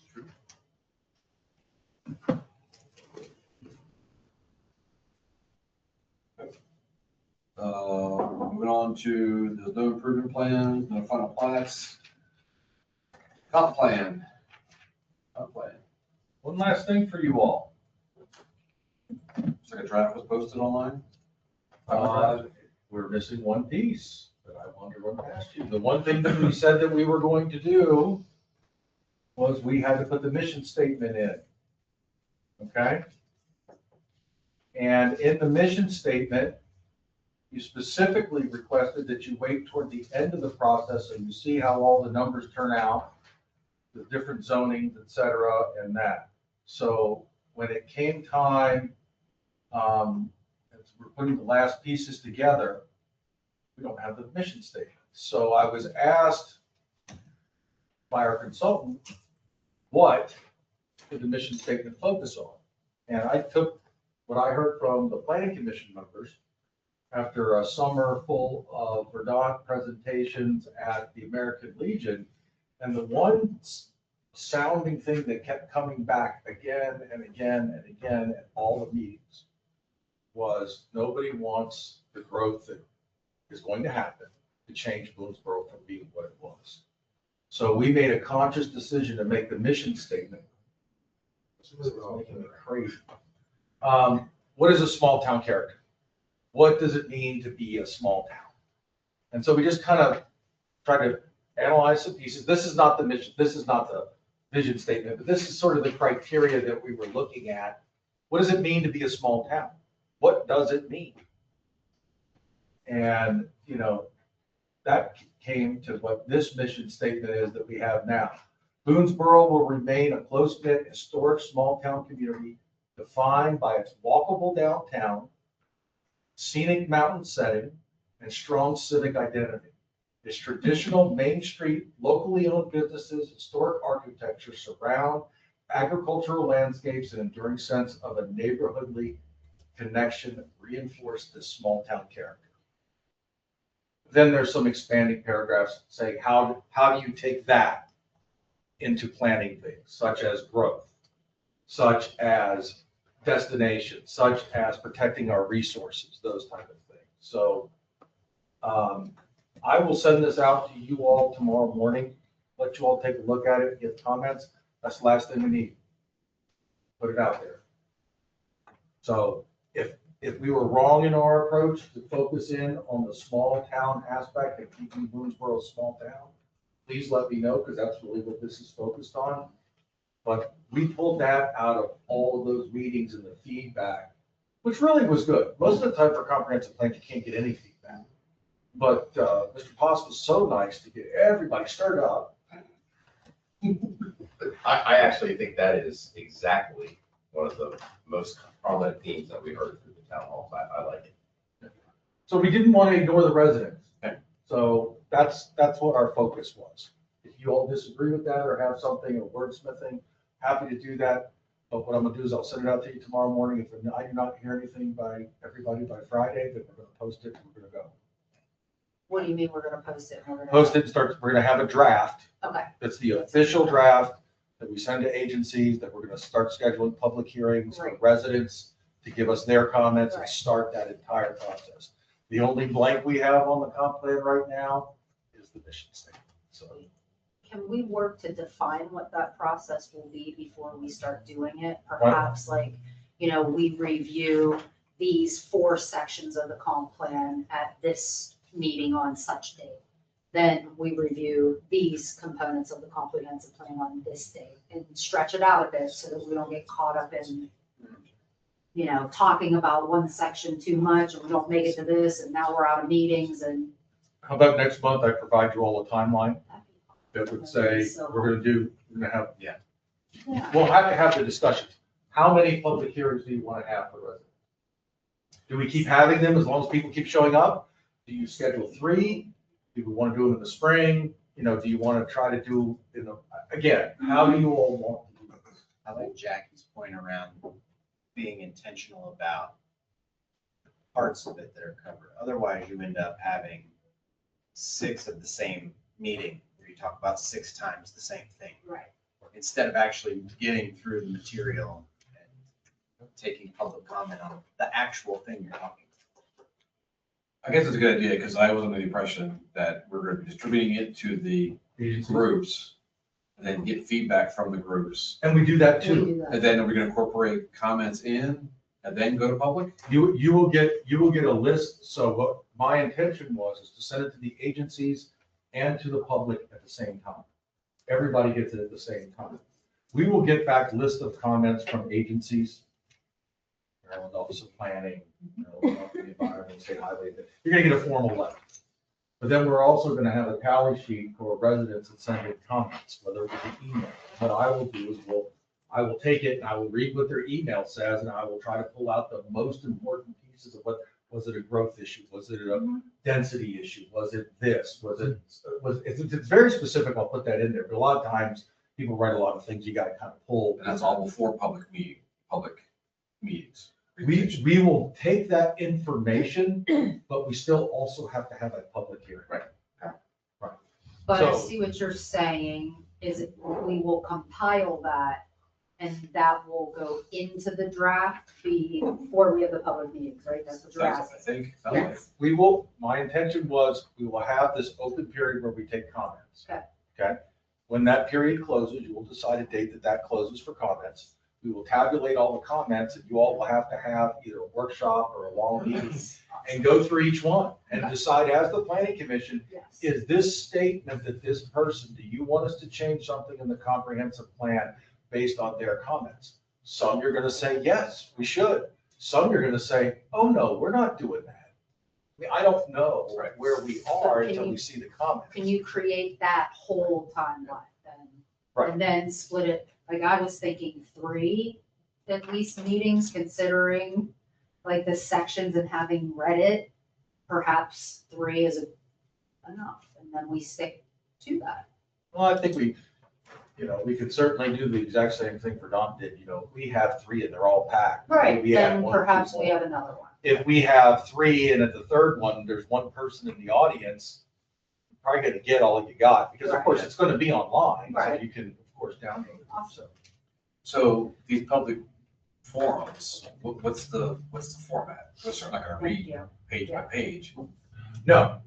Moving on to the no improvement plan, no final plats. Comp plan. Comp plan. One last thing for you all. Looks like a draft was posted online. We're missing one piece. that I wanted to run past you. The one thing that we said that we were going to do was we had to put the mission statement in. Okay? And in the mission statement, you specifically requested that you wait toward the end of the process so you see how all the numbers turn out, the different zonings, et cetera, and that. So when it came time, as we're putting the last pieces together, we don't have the mission statement. So I was asked by our consultant, what did the mission statement focus on? And I took what I heard from the planning commission members after a summer full of Verdant presentations at the American Legion. And the one sounding thing that kept coming back again and again and again at all the meetings was nobody wants the growth that is going to happen to change Boonesboro from being what it was. So we made a conscious decision to make the mission statement. This is making it crazy. What is a small town character? What does it mean to be a small town? And so we just kind of try to analyze some pieces. This is not the mission, this is not the vision statement, but this is sort of the criteria that we were looking at. What does it mean to be a small town? What does it mean? And, you know, that came to what this mission statement is that we have now. Boonesboro will remain a close-knit, historic, small-town community defined by its walkable downtown, scenic mountain setting, and strong civic identity. Its traditional Main Street, locally owned businesses, historic architecture surround agricultural landscapes, and enduring sense of a neighborhoodly connection reinforce this small-town character. Then there's some expanding paragraphs saying how do you take that into planning things, such as growth, such as destination, such as protecting our resources, those type of things. So I will send this out to you all tomorrow morning, let you all take a look at it, give comments. That's the last thing we need. Put it out there. So if we were wrong in our approach to focus in on the small town aspect and keeping Boonesboro a small town, please let me know, because that's really what this is focused on. But we pulled that out of all of those meetings and the feedback, which really was good. Most of the time for comprehensive plan, you can't get any feedback. But Mr. Poss was so nice to get everybody stirred up. I actually think that is exactly one of the most prominent themes that we heard through the town hall. I like it. So we didn't want to ignore the residents. Okay. So that's what our focus was. If you all disagree with that or have something or wordsmithing, happy to do that. But what I'm gonna do is I'll send it out to you tomorrow morning. If I do not hear anything by everybody by Friday, then we're gonna post it and we're gonna go. What do you mean we're gonna post it? And we're gonna Post it and we're gonna have a draft. Okay, That's the official draft that we send to agencies, that we're gonna start scheduling public hearings for Right. residents to give us their comments and Right. start that entire process. The only blank we have on the comp plan right now is the mission statement. So can we work to define what that process will be before we start doing it? Perhaps like, we review these 4 sections of the comp plan at this meeting on such date. Then we review these components of the comprehensive plan on this date and stretch it out a bit so that we don't get caught up in, talking about one section too much and we don't make it to this and now we're out of meetings and. how about next month, I provide you all a timeline that would say, we're gonna have, Yeah. we'll have to have the discussions. How many public hearings do you want to have for residents? Do we keep having them as long as people keep showing up? Do you schedule 3? Do we want to do them in the spring? Do you want to try to do, again, how do you all want to do this? I like Jackie's point around being intentional about the parts of it that are covered. Otherwise, you end up having 6 of the same meeting where you talk about 6 times the same thing. Right. Instead of actually getting through the material and taking public comment on the actual thing you're talking about. I guess it's a good idea, because I was under the impression that we're going to be distributing it to the groups and then get feedback from the groups. And we do that We too. do that. And then we're going to incorporate comments in and then go to public? You will get a list. So my intention is to send it to the agencies and to the public at the same time. Everybody gets it at the same time. We will get back list of comments from agencies, Maryland Office of Planning, Maryland Office of the Environment, State Highway. You're gonna get a formal letter. But then we're also gonna have a tally sheet for residents that send in comments, whether it's an email. What I will do is I will take it and I will read what their email says, and I will try to pull out the most important pieces of what, was it a growth issue? Was it a density issue? Was it this? It's very specific, I'll put that in there, but a lot of times, people write a lot of things you gotta kind of pull. And that's all before public meetings. We will take that information, but we still also have to have a public hearing. Right. But I So- see what you're saying, is we will compile that, and that will go into the draft before we have the public meetings, right? That's what you're Sounds- asking. I think, sounds like- Yes. We will, my intention was, we will have this open period where we take comments. Okay. Okay? When that period closes, you will decide a date that closes for comments. We will tabulate all the comments, and you all will have to have either a workshop or a long meeting and go through each one and decide as the planning commission, Yes. is this statement that this person, do you want us to change something in the comprehensive plan based on their comments? Some you're gonna say, yes, we should. Some you're gonna say, oh, no, we're not doing that. I mean, I don't know Right. where we So are can until you- we see the comments. Can you create that whole timeline then? Right. And then split it, like I was thinking 3 at least meetings, considering like the sections and having read it. Perhaps 3 is enough, and then we stick to that. Well, I think we could certainly do the exact same thing for Don did, we have 3 and they're all packed. Right, We add then one or two perhaps we more. have another one. If we have 3 and at the third one, there's one person in the audience, you're probably gonna get all you got, because of course it's gonna be online, so Right. you can, of course, download it, so. So these public forums, what's the format? Because they're not gonna Thank read you. page by page. No,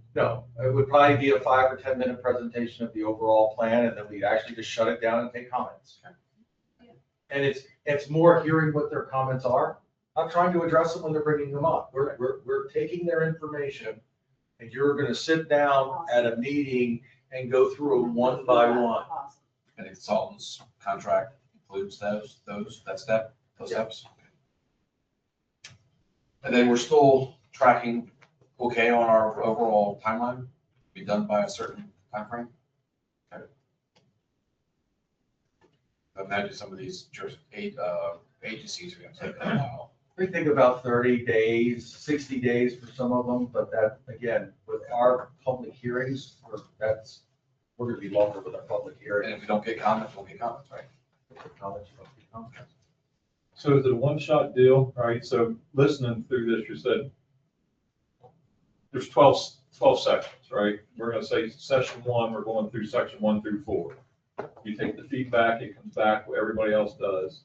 it would probably be a 5 or 10 minute presentation of the overall plan, and then we'd actually just shut it down and take comments. Yeah. And it's more hearing what their comments are, not trying to address them when they're bringing them up. We're taking their information, and you're gonna sit down at a meeting and go through it one by one. Awesome. And the consultant's contract includes that step, those Yeah. steps. And then we're still tracking, okay, on our overall timeline, be done by a certain timeframe? Okay. Imagine some of these agencies are gonna take a while. We think about 30 days, 60 days for some of them, but that, again, with our public hearings, we're gonna be longer with our public And hearings. if we don't get comments, we'll get comments, right? So is it a one-shot deal, right? So listening through this, you said there's 12 sections, right? We're gonna say session 1, we're going through section 1 through 4. You take the feedback, it comes back, what everybody else does.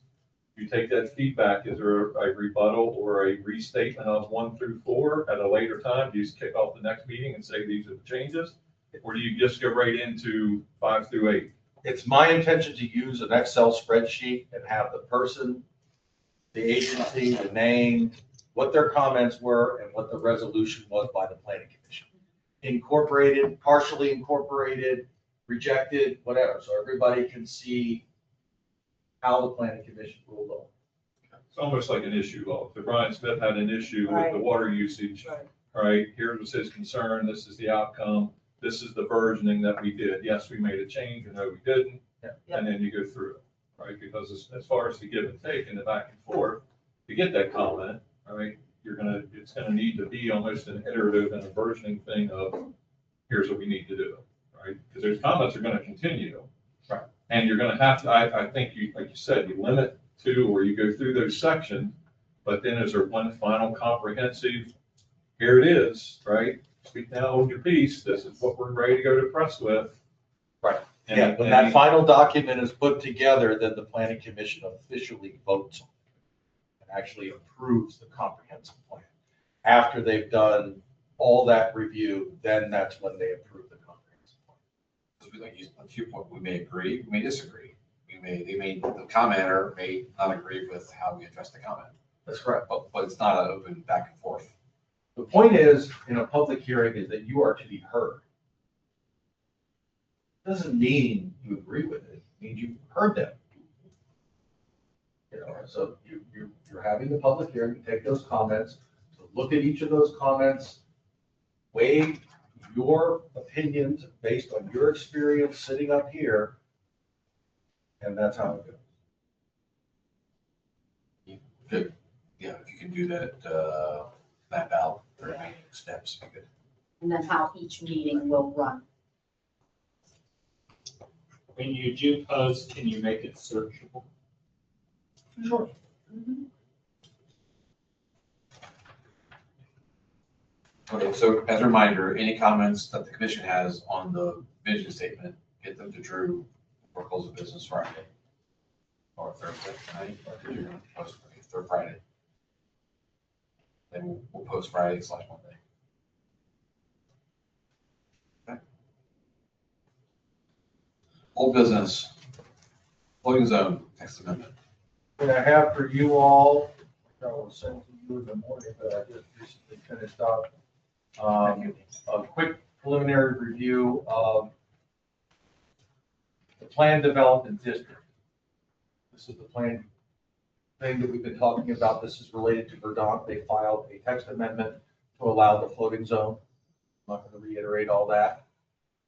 You take that feedback, is there a rebuttal or a restatement of 1 through 4 at a later time? Do you just kick off the next meeting and say these are the changes? Or do you just go right into 5 through 8? It's my intention to use an Excel spreadsheet and have the person, the agency, the name, what their comments were, and what the resolution was by the planning commission. Incorporated, partially incorporated, rejected, whatever, so everybody can see how the planning commission ruled on. It's almost like an issue log. So Brian Smith had an issue with the Right. water usage, Right. right? Here was his concern, this is the outcome, this is the versioning that we did. Yes, we made a change, or no, we didn't. Yeah. And then you go through it, right? Because as far as the give and take and the back and forth, to get that comment, right, it's gonna need to be almost an iterative and a versioning thing of, here's what we need to do, right? Because those comments are gonna continue. Right. And you're gonna have to, I think you, like you said, you limit to, or you go through those sections, but then is there one final comprehensive, here it is, right? Speak now, hold your peace, this is what we're ready to go to press with. Right. And- Yeah, when and that you- final document is put together, then the planning commission officially votes on it and actually approves the comprehensive plan. After they've done all that review, then that's when they approve the comprehensive plan. Because we, like you, a few points, we may agree, we may disagree. The commenter may not agree with how we address the comment, That's correct. but it's not an open back and forth. The point is, in a public hearing, is that you are to be heard. Doesn't mean you agree with it, it means you've heard them. You know, so you're having the public hearing, you take those comments, so look at each of those comments, weigh your opinions based on your experience sitting up here, and that's how it goes. Good. Yeah, if you can do that, map out the remaining steps, be good. And then how each meeting will run. When you do post, can you make it searchable? Sure. Okay, so as a reminder, any comments that the commission has on the vision statement, get them to Drew for close of business Friday. Or Thursday, night, or did you post, okay, third Friday. Then we'll post Friday/Monday. Okay. Old business, floating zone, text amendment. What I have for you all, I will send to you in the morning, but I just recently finished up. A quick preliminary review of the plan development district. This is the plan thing that we've been talking about. This is related to Verdant. They filed a text amendment to allow the floating zone. I'm not going to reiterate all that.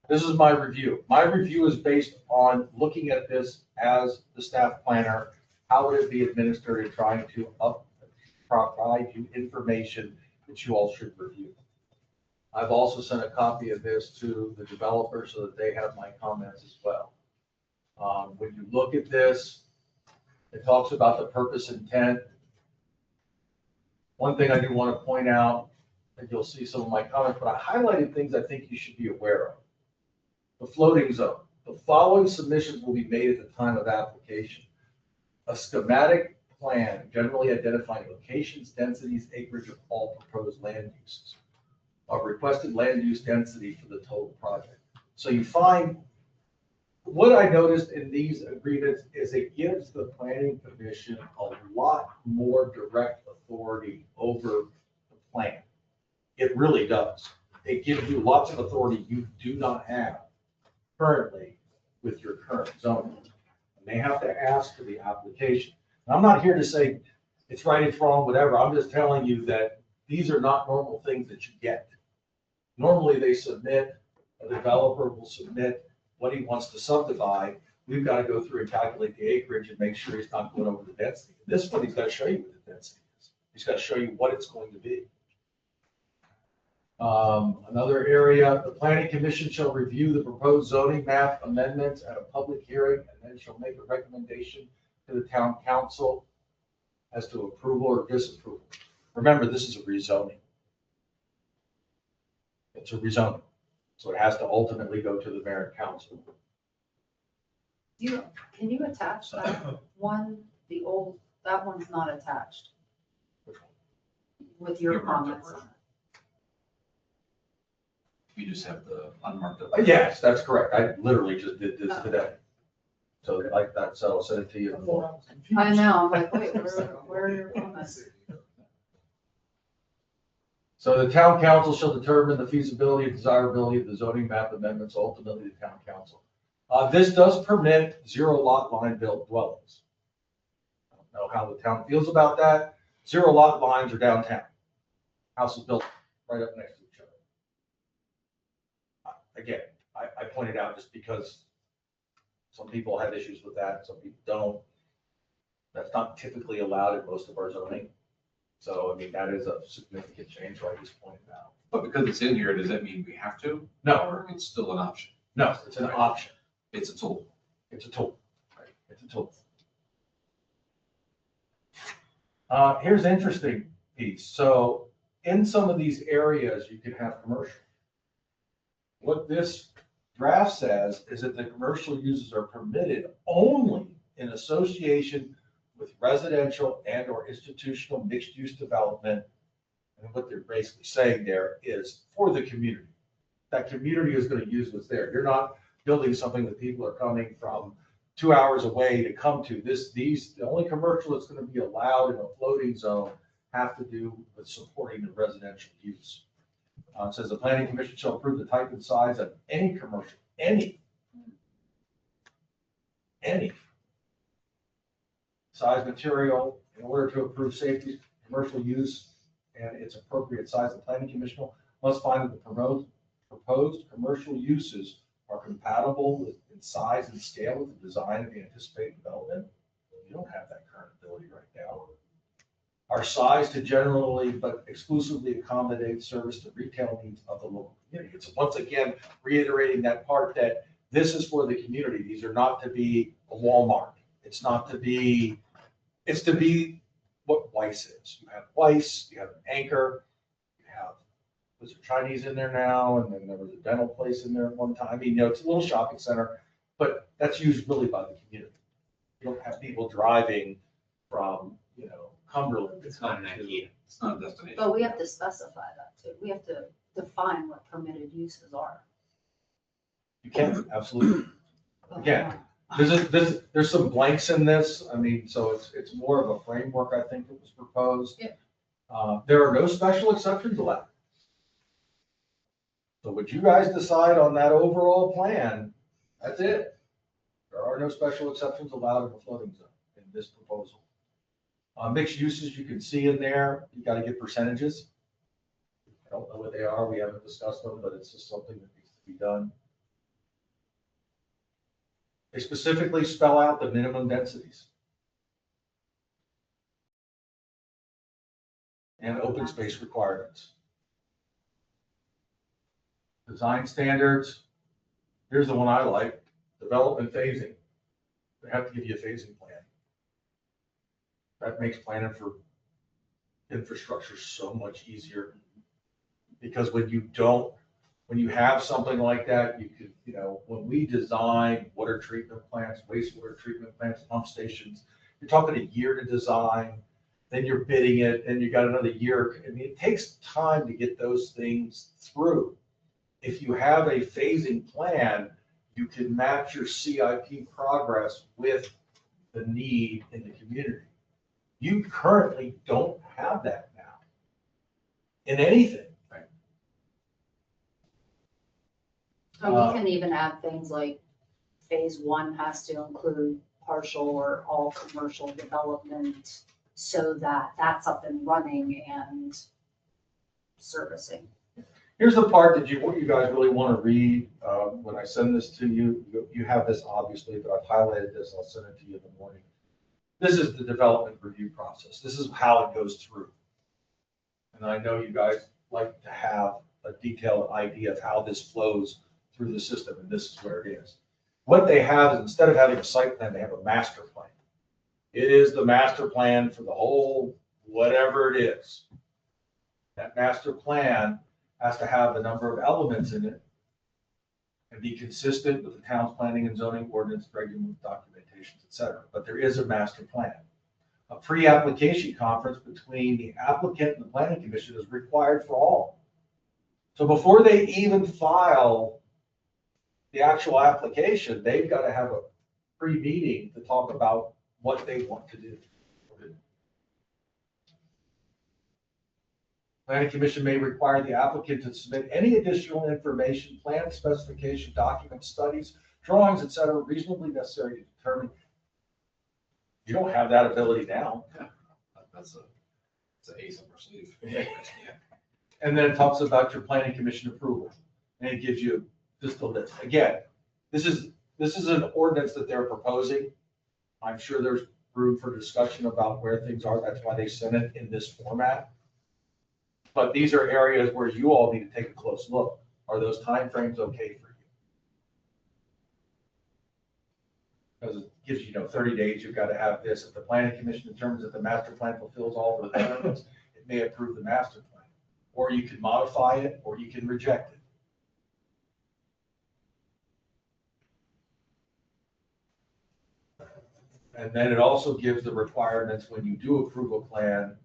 This is my review. My review is based on looking at this as the staff planner. How would it be administered and trying to provide you information that you all should review. I've also sent a copy of this to the developer so that they have my comments as well. When you look at this, it talks about the purpose intent. One thing I do want to point out, and you'll see some of my comments, but I highlighted things I think you should be aware of. The floating zone. The following submissions will be made at the time of application. A schematic plan generally identifying locations, densities, acreage of all proposed land uses. A requested land use density for the total project. So you find, what I noticed in these agreements is it gives the planning commission a lot more direct authority over the plan. It really does. It gives you lots of authority you do not have currently with your current zoning. And they have to ask for the application. And I'm not here to say it's right, it's wrong, whatever. I'm just telling you that these are not normal things that you get. Normally they submit, a developer will submit what he wants to subdivide. We've got to go through and calculate the acreage and make sure he's not going over the density. This one, he's got to show you what the density is. He's got to show you what it's going to be. Another area, the planning commission shall review the proposed zoning map amendments at a public hearing and then shall make a recommendation to the town council as to approval or disapproval. Remember, this is a rezoning. It's a rezoning. So it has to ultimately go to the mayor and council. Can you attach that one, the old, that one's not attached with your Your marked comments up on it. You just have the unmarked up. Yes, that's correct. I literally just did this today. So like that, so I'll send it to you in the morning. I know, I'm like, wait, where are your comments? So the town council shall determine the feasibility and desirability of the zoning map amendments, ultimately the town council. This does permit 0 lot line built dwellings. I don't know how the town feels about that. 0 lot lines are downtown. Houses built right up next to each other. Again, I pointed out just because some people have issues with that, some people don't. That's not typically allowed in most of our zoning. So, I mean, that is a significant change, so I just pointed out. But because it's in here, does that mean we have to? No. Or it's still an option? No, it's an option. It's a tool. It's a tool. It's a tool. Here's an interesting piece. So in some of these areas, you can have commercial. What this draft says is that the commercial uses are permitted only in association with residential and or institutional mixed use development. And what they're basically saying there is for the community. That community is going to use what's there. You're not building something that people are coming from 2 hours away to come to. The only commercial that's going to be allowed in a floating zone have to do with supporting the residential use. It says the planning commission shall approve the type and size of any commercial, any size material in order to approve safety, commercial use, and its appropriate size. The planning commission must find that the proposed commercial uses are compatible with in size and scale with the design of the anticipated development. You don't have that current ability right now. Are sized to generally but exclusively accommodate service to retail needs of the local community. It's once again reiterating that part that this is for the community. These are not to be a Walmart. It's not to be, it's to be what Weiss is. You have Weiss, you have an Anchor, you have, there's a Chinese in there now, and then there was a dental place in there at one time. I mean, it's a little shopping center, but that's used really by the community. You don't have people driving from, Cumberland. It's not an IKEA. It's not a destination. But we have to specify that too. We have to define what permitted uses are. You can, absolutely. Again, there's some blanks in this. I mean, so it's more of a framework, I think, that was proposed. Yeah. There are no special exceptions allowed. So what you guys decide on that overall plan, that's it. There are no special exceptions allowed in the floating zone in this proposal. Mixed uses, you can see in there, you got to get percentages. I don't know what they are. We haven't discussed them, but it's just something that needs to be done. They specifically spell out the minimum densities. And open space requirements. Design standards. Here's the one I like, development phasing. They have to give you a phasing plan. That makes planning for infrastructure so much easier. Because when you have something like that, you could, when we design water treatment plants, wastewater treatment plants, pump stations, you're talking a year to design, then you're bidding it, and you got another year. I mean, it takes time to get those things through. If you have a phasing plan, you can match your CIP progress with the need in the community. You currently don't have that now in anything. So we can even add things like phase one has to include partial or all commercial development so that that's up and running and servicing. Here's the part that you guys really want to read. When I send this to you, you have this obviously, but I've highlighted this. I'll send it to you in the morning. This is the development review process. This is how it goes through. And I know you guys like to have a detailed idea of how this flows through the system, and this is where it is. What they have is, instead of having a site plan, they have a master plan. It is the master plan for the whole, whatever it is. That master plan has to have a number of elements in it and be consistent with the town's planning and zoning ordinance, regular documentations, et cetera. But there is a master plan. A pre-application conference between the applicant and the planning commission is required for all. So before they even file the actual application, they've got to have a pre-meeting to talk about what they want to do. Planning commission may require the applicant to submit any additional information, plan, specification, documents, studies, drawings, et cetera, reasonably necessary to determine. You don't have that ability now. That's an ace up our sleeve. Yeah. And then it talks about your planning commission approval, and it gives you just a list. Again, this is an ordinance that they're proposing. I'm sure there's room for discussion about where things are. That's why they sent it in this format. But these are areas where you all need to take a close look. Are those timeframes okay for you? Because it gives you, 30 days, you've got to have this. If the planning commission determines that the master plan fulfills all the requirements, it may approve the master plan. Or you can modify it, or you can reject it. And then it also gives the requirements when you do approve a plan,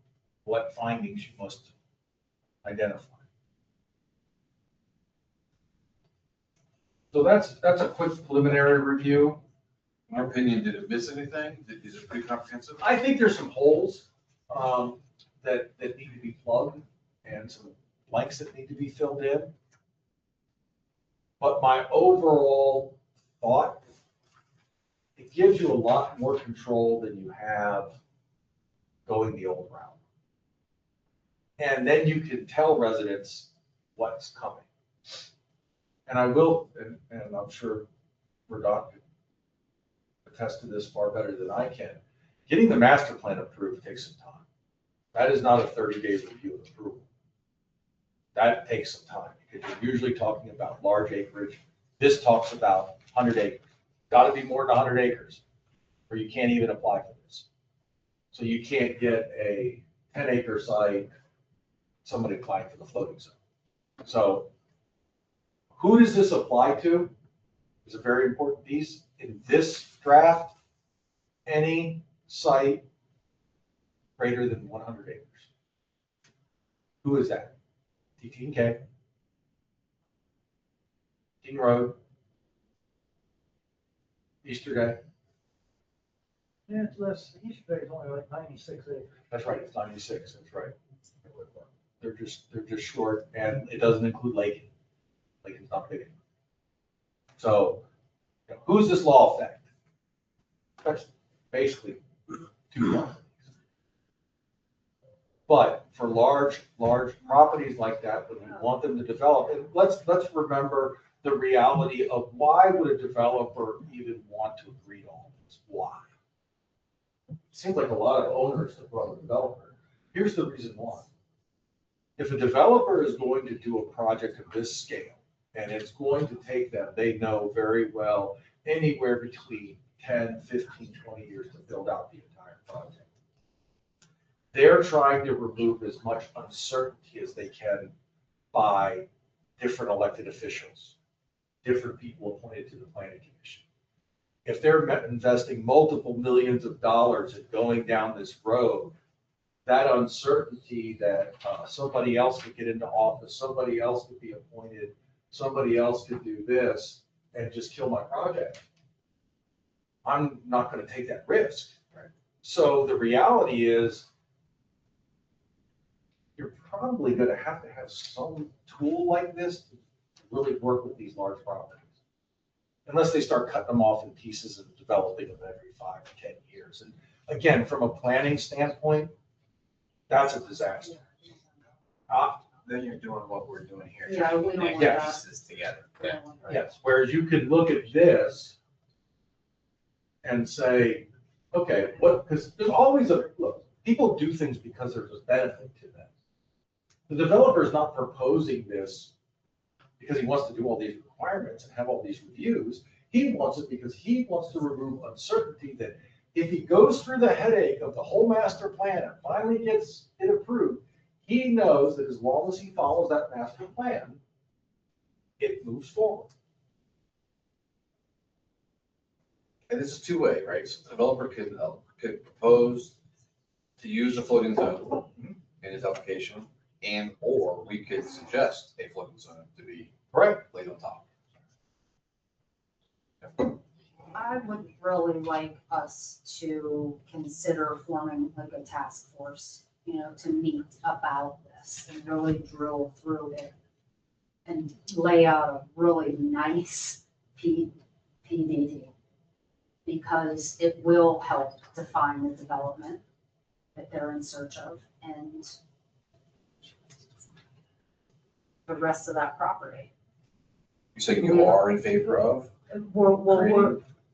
what findings you must identify. So that's a quick preliminary review. In our opinion, did it miss anything? Is it pretty comprehensive? I think there's some holes. that need to be plugged and some blanks that need to be filled in. But my overall thought, it gives you a lot more control than you have going the old route. And then you can tell residents what's coming. And I will, and I'm sure Radon can attest to this far better than I can, getting the master plan approved takes some time. That is not a 30-day review and approval. That takes some time because you're usually talking about large acreage. This talks about 100 acres. Got to be more than 100 acres or you can't even apply for this. So you can't get a 10-acre site, somebody applying for the floating zone. So who does this apply to? Is a very important piece. In this draft, any site greater than 100 acres. Who is that? TT&K, King Road, Easter Day. Yeah, it's less, East Bay's only like 96 acres. That's right, it's 96, that's right. They're just short, and it doesn't include Lake. Lake's not big enough. So, who's this law affect? That's basically two properties. But for large properties like that, when we want them to develop, and let's remember the reality of why would a developer even want to agree to all this? Why? It seems like a lot of owners that run a developer. Here's the reason why. If a developer is going to do a project of this scale, and it's going to take them, they know very well, anywhere between 10, 15, 20 years to build out the entire project. They're trying to remove as much uncertainty as they can by different elected officials, different people appointed to the planning commission. If they're investing multiple millions of dollars in going down this road, that uncertainty that somebody else could get into office, somebody else could be appointed, somebody else could do this and just kill my project. I'm not going to take that risk. Right? So the reality is you're probably going to have some tool like this to really work with these large properties. Unless they start cutting them off in pieces and developing them every 5 to 10 years. And again, from a planning standpoint, that's a disaster. Then you're doing what we're doing here. Yeah, trying to we don't connect want that. pieces together. Yes, whereas you could look at this and say, okay, what, because there's always look, people do things because there's a benefit to them. The developer is not proposing this because he wants to do all these requirements and have all these reviews. He wants it because he wants to remove uncertainty that if he goes through the headache of the whole master plan and finally gets it approved, he knows that as long as he follows that master plan, it moves forward. And this is two-way, right? So the developer could propose to use a floating zone in his application, and or we could suggest a floating zone to be laid on top. I would really like us to consider forming like a task force, to meet about this and really drill through it and lay out a really nice PDD, because it will help define the development that they're in search of and the rest of that property. You saying you are in favor of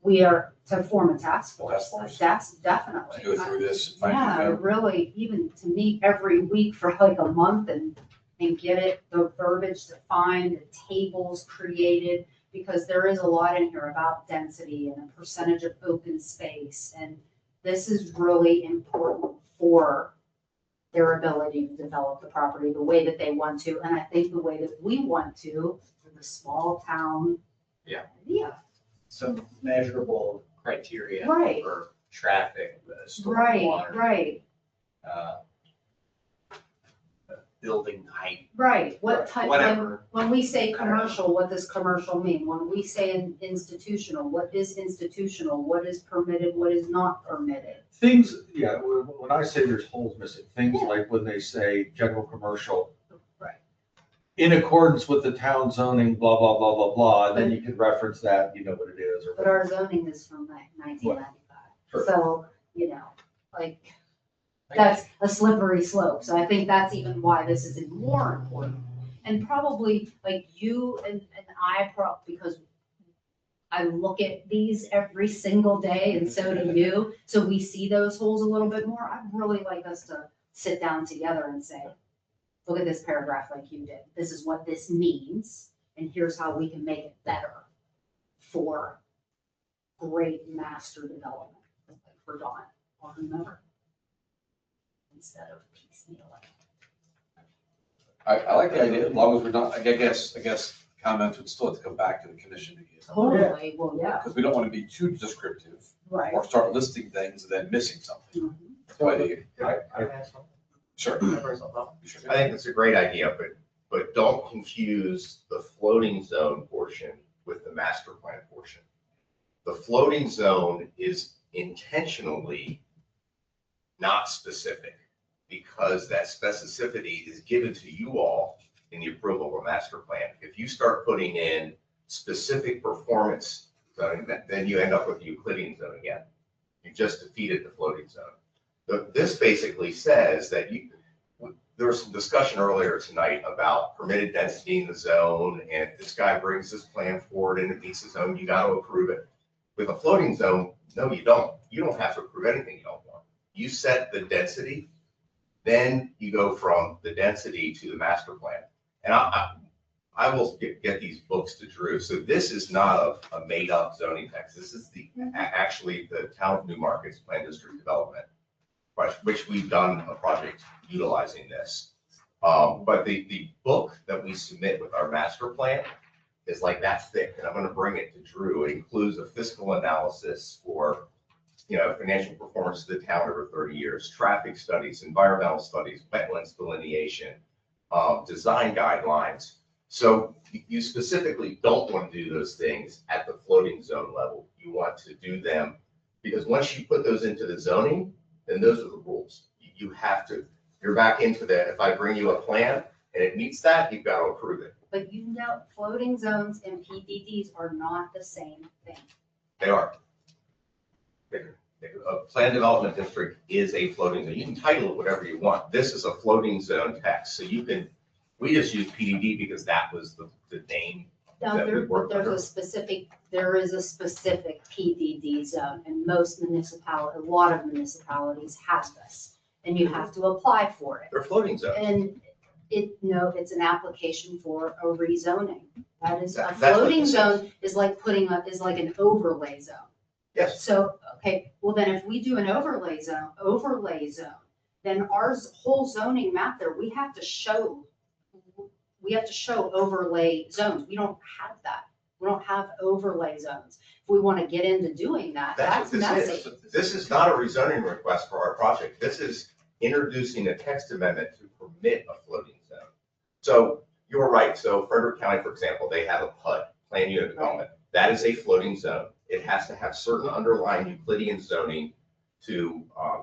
We are to form a task force. Task force. That's definitely. to go through this? Yeah, really, even to meet every week for like a month and get it, the verbiage defined, the tables created, because there is a lot in here about density and a percentage of open space. And this is really important for their ability to develop the property the way that they want to. And I think the way that we want to, for the small town. Yeah. Yeah. Some measurable criteria Right. for traffic, Right, stormwater. right. building height, Right, what type, whatever. when we say I don't know. commercial, what does commercial mean? When we say institutional, what is institutional? What is permitted, what is not permitted? Things, yeah, when I say there's holes missing, things like when they say general commercial. Right. In accordance with the town zoning, blah, blah, blah, blah, blah, and then you can reference that, you know what it is. But our zoning is from 1995. Sure. So, you know, like, that's a slippery slope. So I think that's even why this is even more important. And probably like you and I, because I look at these every single day and so do you. So we see those holes a little bit more. I'd really like us to sit down together and say, look at this paragraph like you did. This is what this means. And here's how we can make it better for great master development, like for Dawn or whomever, instead of piecemealing. I like the idea, as long as we're not, I guess comments would still have to come back to the commission again. Totally, well, yeah, Because we don't want to be too descriptive right. or start listing things and then missing something. Mhm. That's why they, I- sure. I think it's a great idea, but don't confuse the floating zone portion with the master plan portion. The floating zone is intentionally not specific because that specificity is given to you all in the approval of a master plan. If you start putting in specific performance zoning, then you end up with the Euclidean zone again. You just defeated the floating zone. This basically says that there was some discussion earlier tonight about permitted density in the zone, and if this guy brings this plan forward and it meets the zone, you got to approve it. With a floating zone, no, you don't. You don't have to approve anything you don't want. You set the density, then you go from the density to the master plan. And I will get these books to Drew. So this is not a made up zoning text. This is actually the Town of Newmarket's Plan District Development, which we've done a project utilizing this. But the book that we submit with our master plan is like that thick, and I'm going to bring it to Drew. It includes a fiscal analysis for, financial performance of the town over 30 years, traffic studies, environmental studies, wetlands delineation, design guidelines. So you specifically don't want to do those things at the floating zone level. You want to do them because once you put those into the zoning, then those are the rules. You have to, you're back into that. If I bring you a plan and it meets that, you've got to approve it. But floating zones and PDDs are not the same thing. They are. A plan development district is a floating zone. You can title it whatever you want. This is a floating zone text. So we just use PDD because that was the name. Now, that we worked there is under. a specific PDD zone, and a lot of municipalities have this, and you have to apply for it. They're floating zones. And it's an application for a rezoning. That is, a That's what floating this is. zone is like is like an overlay zone. Yes. So, okay, well then if we do an overlay zone, then our whole zoning map there, we have to show overlay zones. We don't have that. We don't have overlay zones. If we want to get into doing that, That's that's what messy. this is. This is not a rezoning request for our project. This is introducing a text amendment to permit a floating zone. So you're right. So Frederick County, for example, they have a PUD, Plan Unit Development. That is a floating zone. It has to have certain underlying Euclidean zoning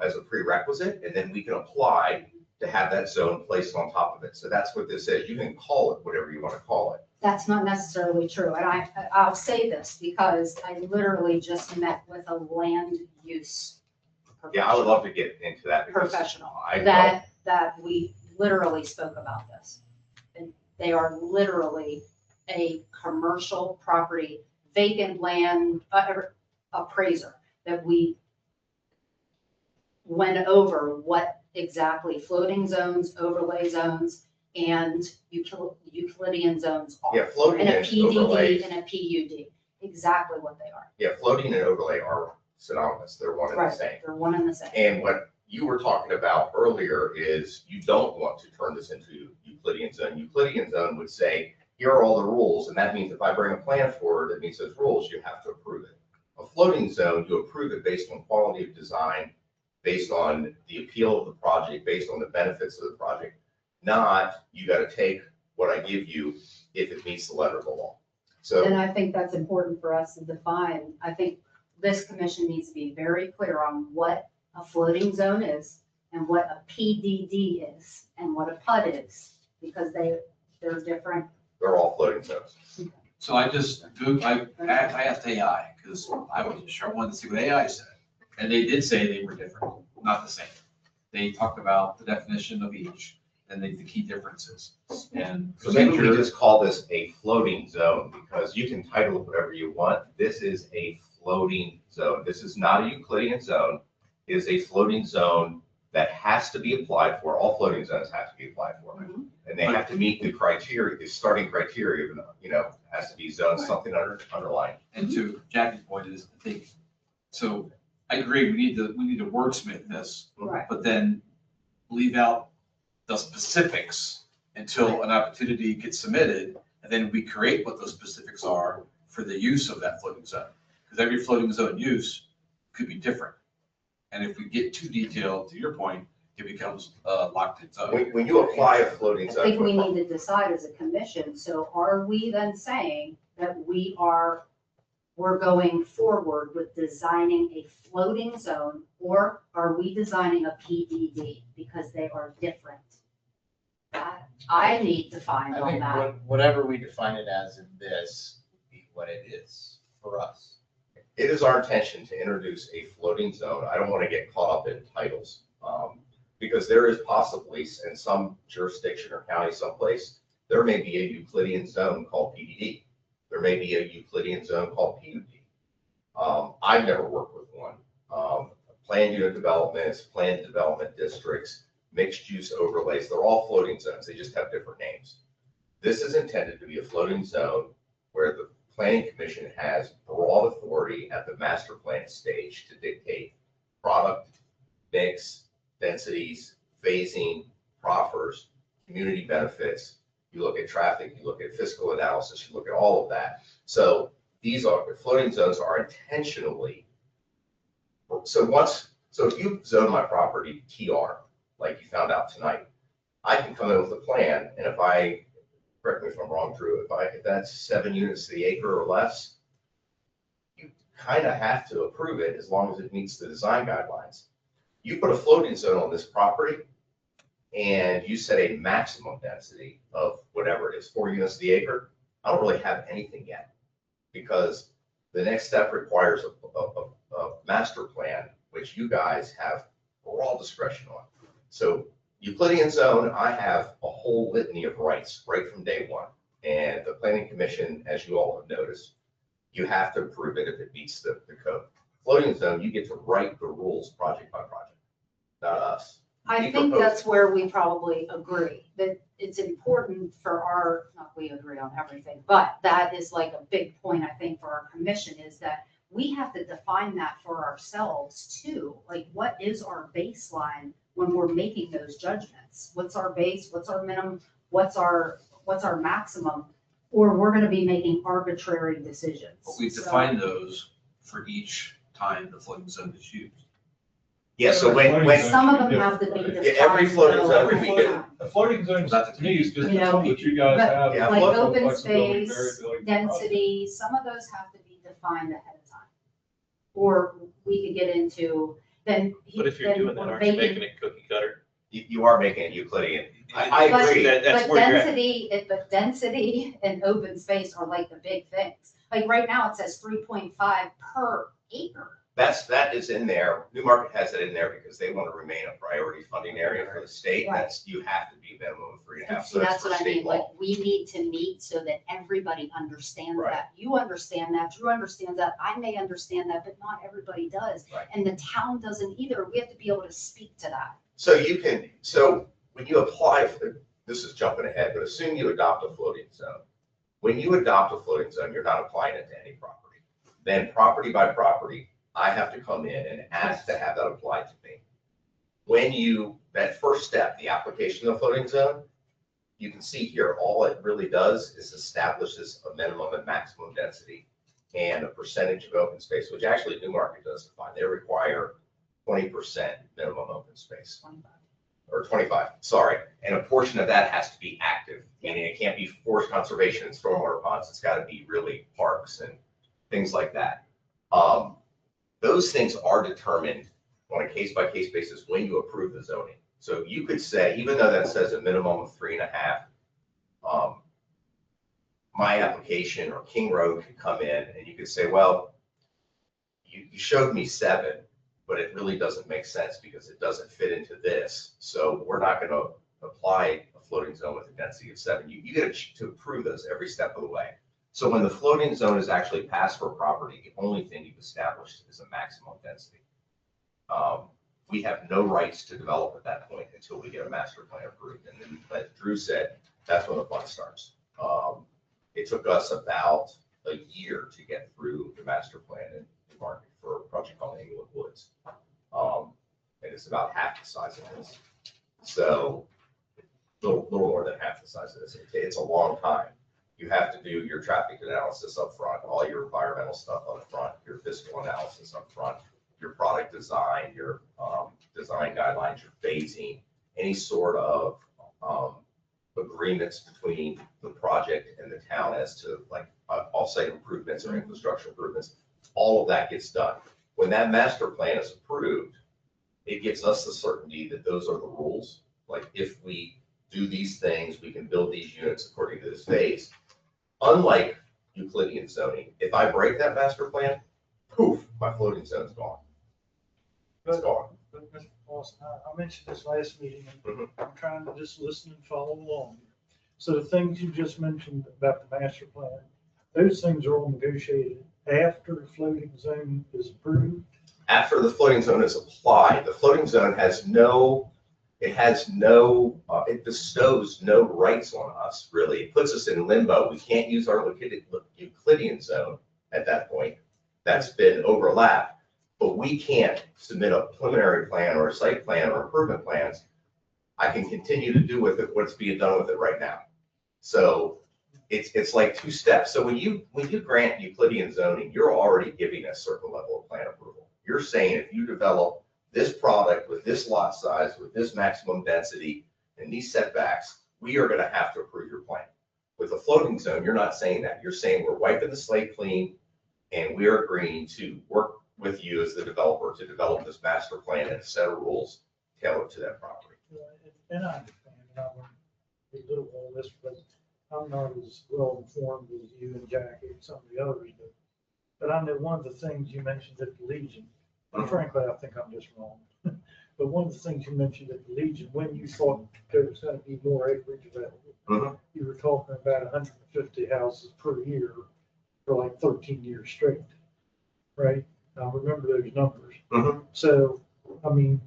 as a prerequisite, and then we can apply to have that zone placed on top of it. So that's what this is. You can call it whatever you want to call it. That's not necessarily true. And I'll say this because I literally just met with a land use Yeah, I would love to get into that. because professional I that we literally spoke about this. And they are literally a commercial property, vacant land appraiser that we went over what exactly floating zones, overlay zones, and Euclidean zones are. Yeah, floating And a and overlay. PDD and a PUD, exactly what they are. Yeah, floating and overlay are synonymous. They're one and the Right, same. they're one and the same. And what you were talking about earlier is you don't want to turn this into Euclidean zone. Euclidean zone would say, here are all the rules, and that means if I bring a plan forward that meets those rules, you have to approve it. A floating zone, you approve it based on quality of design, based on the appeal of the project, based on the benefits of the project. not you gotta take what I give you if it meets the letter of the law. So. And I think that's important for us to define. I think this commission needs to be very clear on what a floating zone is and what a PDD is and what a PUD is, because they're different. They're all floating zones. So I just, I asked AI, because I wasn't sure, I wanted to see what AI said. And they did say they were different, not the same. They talked about the definition of each, and the key differences. And So maybe we just call this a floating zone, because you can title it whatever you want. This is a floating zone. This is not a Euclidean zone. It is a floating zone that has to be applied for. All floating zones have to be applied for. Mhm. And they have to meet the criteria, the starting criteria, has to be zoned something underlying. And to Jackie's point is, I think, so I agree, we need to wordsmith this, Right. but then leave out the specifics until an opportunity gets submitted, and then we create what those specifics are for the use of that floating zone. Because every floating zone use could be different. And if we get too detailed, to your point, it becomes locked in zone. When you apply a floating I zone. think we need to decide as a commission, so are we then saying that we're going forward with designing a floating zone, or are we designing a PDD? Because they are different. I need to find I on think that. whatever we define it as in this, would be what it is for us. It is our intention to introduce a floating zone. I don't want to get caught up in titles, because there is possibly in some jurisdiction or county someplace, there may be a Euclidean zone called PDD. There may be a Euclidean zone called PUD. I've never worked with one. Planned unit developments, planned development districts, mixed use overlays, they're all floating zones. They just have different names. This is intended to be a floating zone where the planning commission has broad authority at the master plan stage to dictate product, mix, densities, phasing, proffers, community benefits. You look at traffic, you look at fiscal analysis, you look at all of that. So these floating zones are intentionally. So if you zone my property TR, like you found out tonight, I can come in with a plan, and correct me if I'm wrong, Drew, if that's 7 units to the acre or less, you kind of have to approve it as long as it meets the design guidelines. You put a floating zone on this property, and you set a maximum density of whatever it is, 4 units to the acre, I don't really have anything yet, because the next step requires a master plan, which you guys have broad discretion on. So Euclidean zone, I have a whole litany of rights right from day one. And the planning commission, as you all have noticed, you have to approve it if it meets the code. Floating zone, you get to write the rules project by project, not us. I We think propose that's it. where we probably agree, that it's important for not we agree on everything, but that is like a big point, I think, for our commission, is that we have to define that for ourselves too. Like, what is our baseline when we're making those judgments? What's our base? What's our minimum? What's our maximum? Or we're gonna be making arbitrary decisions. But we So- define those for each time the floating zone is used. Yeah, so when, Some of them have to be defined. every floating though, zone every can be time. A floating zone to me is just You know, something that you guys but have. Yeah, Like float- open flexibility, space, variability. density, some of those have to be defined ahead of time. Or we could get into, then. But if you're then doing that, we're aren't you making- making it cookie cutter? you are making it Euclidean. I But- agree. That's But where you're at. density and open space are like the big things. Like right now, it says 3.5 per acre. That is in there. Newmarket has it in there because they want to remain a priority funding area for the state. Right. You have to be minimum of 3.5. See, So that's for what I state mean, like, law. we need to meet so that everybody understands Right. that. You understand that, Drew understands that, I may understand that, but not everybody does. Right. And the town doesn't either. We have to be able to speak to that. So when you apply, this is jumping ahead, but assume you adopt a floating zone. When you adopt a floating zone, you're not applying it to any property. Then property by property, I have to come in and ask to have that applied to me. That first step, the application of the floating zone, you can see here, all it really does is establishes a minimum and maximum density and a percentage of open space, which actually Newmarket does define. They require 20% minimum open space. 25. or 25, sorry. And a portion of that has to be active, meaning it can't be forest conservation and stormwater ponds. It's got to be really parks and things like that. Those things are determined on a case-by-case basis when you approve the zoning. So you could say, even though that says a minimum of 3.5, my application or King Road could come in and you could say, well, you showed me 7, but it really doesn't make sense because it doesn't fit into this. So we're not going to apply a floating zone with a density of 7. You get to approve those every step of the way. So when the floating zone is actually passed for a property, the only thing you've established is a maximum density. We have no rights to develop at that point until we get a master plan approved. And then, like Drew said, that's when the fun starts. It took us about a year to get through the master plan in market for a project called Englewood Woods. And it's about half the size of this. So a little more than half the size of this. It's a long time. You have to do your traffic analysis up front, all your environmental stuff up front, your fiscal analysis up front, your product design, your design guidelines, your phasing, any sort of agreements between the project and the town as to like off-site improvements or infrastructure improvements. All of that gets done. When that master plan is approved, it gives us the certainty that those are the rules. Like if we do these things, we can build these units according to this phase. Unlike Euclidean zoning, if I break that master plan, poof, my floating zone is gone. It's gone. But Mr. Paulson, I mentioned this last meeting, and I'm trying to just listen and follow along. So the things you just mentioned about the master plan, those things are all negotiated after the floating zone is approved? After the floating zone is applied, the floating zone has it bestows no rights on us, really. It puts us in limbo. We can't use our Euclidean zone at that point. That's been overlapped. But we can't submit a preliminary plan or a site plan or improvement plans. I can continue to do with it what's being done with it right now. So it's like 2 steps. So when you grant Euclidean zoning, you're already giving a certain level of plan approval. You're saying if you develop this product with this lot size, with this maximum density and these setbacks, we are going to have to approve your plan. With a floating zone, you're not saying that. You're saying we're wiping the slate clean and we're agreeing to work with you as the developer to develop this master plan and a set of rules tailored to that property. And I understand, and I want to belittle all this, but I'm not as well informed as you and Jackie and some of the others, but I know one of the things you mentioned at the Legion, and frankly, I think I'm just wrong. But one of the things you mentioned at the Legion, when you thought there was going to be more acreage available, you were talking about 150 houses per year for like 13 years straight, right? I remember those numbers. So, I mean,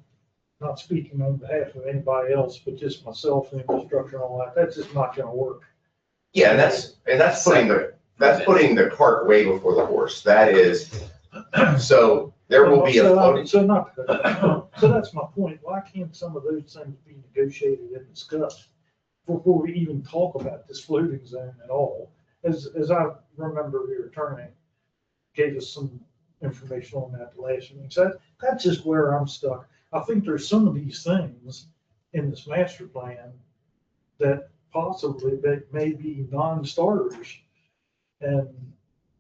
not speaking on behalf of anybody else, but just myself and infrastructure and all that, that's just not going to work. Yeah, and that's putting the cart way before the horse. That is, so there will be a floating. So that's my point. Why can't some of those things be negotiated and discussed before we even talk about this floating zone at all? As I remember, your attorney gave us some information on that last meeting. So that's just where I'm stuck. I think there's some of these things in this master plan that possibly may be non-starters. And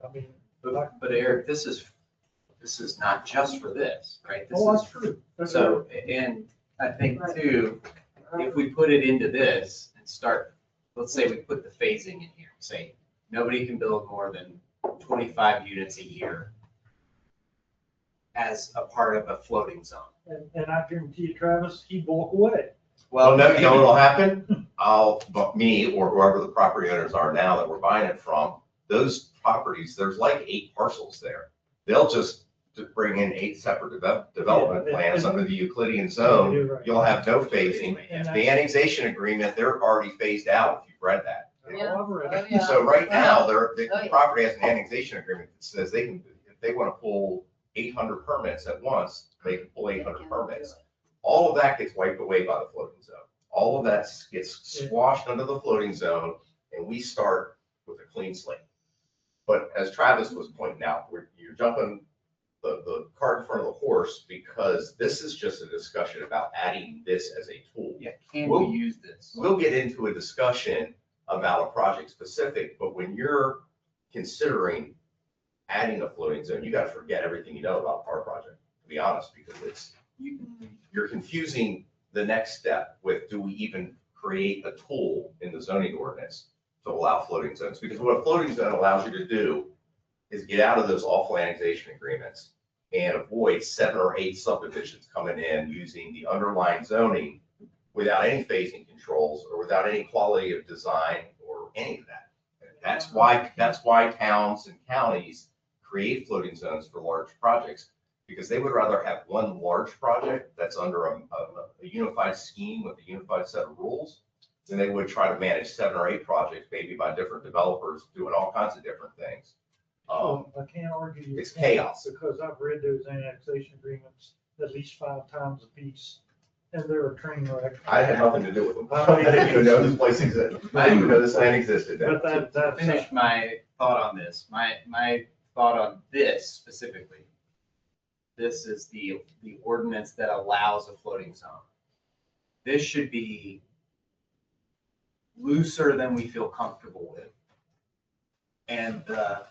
I mean, but Eric, this is not just for this, right? This oh, is that's true. That's so, and I think too, if we put it into this and start, let's say we put the phasing in here, say nobody can build more than 25 units a year as a part of a floating zone. And I guarantee you, Travis, he'd walk away. Well, no, you know what'll happen? Me or whoever the property owners are now that we're buying it from, those properties, there's like 8 parcels there. They'll just bring in 8 separate development plans under the Euclidean zone. Right. You'll have no phasing. The annexation agreement, they're already phased out, if you've read that. Yeah. I've read it. Oh, yeah. So right now, the Oh, yeah. property has an annexation agreement that says they can, if they want to pull 800 permits at once, they can pull 800 permits. All of that gets wiped away by the floating zone. All of that gets squashed under the floating zone, and we start with a clean slate. But as Travis was pointing out, you're jumping the cart in front of the horse, because this is just a discussion about adding this as a tool. Yeah, can Well, we use this? We'll get into a discussion about a project specific, but when you're considering adding a floating zone, you gotta forget everything you know about our project, to be honest, because you're confusing the next step with, do we even create a tool in the zoning ordinance to allow floating zones? Because what a floating zone allows you to do is get out of those awful annexation agreements and avoid 7 or 8 subdivisions coming in using the underlying zoning without any phasing controls or without any quality of design or any of that. That's why towns and counties create floating zones for large projects, because they would rather have one large project that's under a unified scheme with a unified set of rules than they would try to manage 7 or 8 projects, maybe by different developers doing all kinds of different things. I can't argue. you It's can't, chaos. Because I've read those annexation agreements at least 5 times a piece, and they're a train wreck. I had nothing to do with them. I didn't even know this place existed. I didn't even know this land existed. But To that's. finish my thought on this, my thought on this specifically, this is the ordinance that allows a floating zone. This should be looser than we feel comfortable with. And the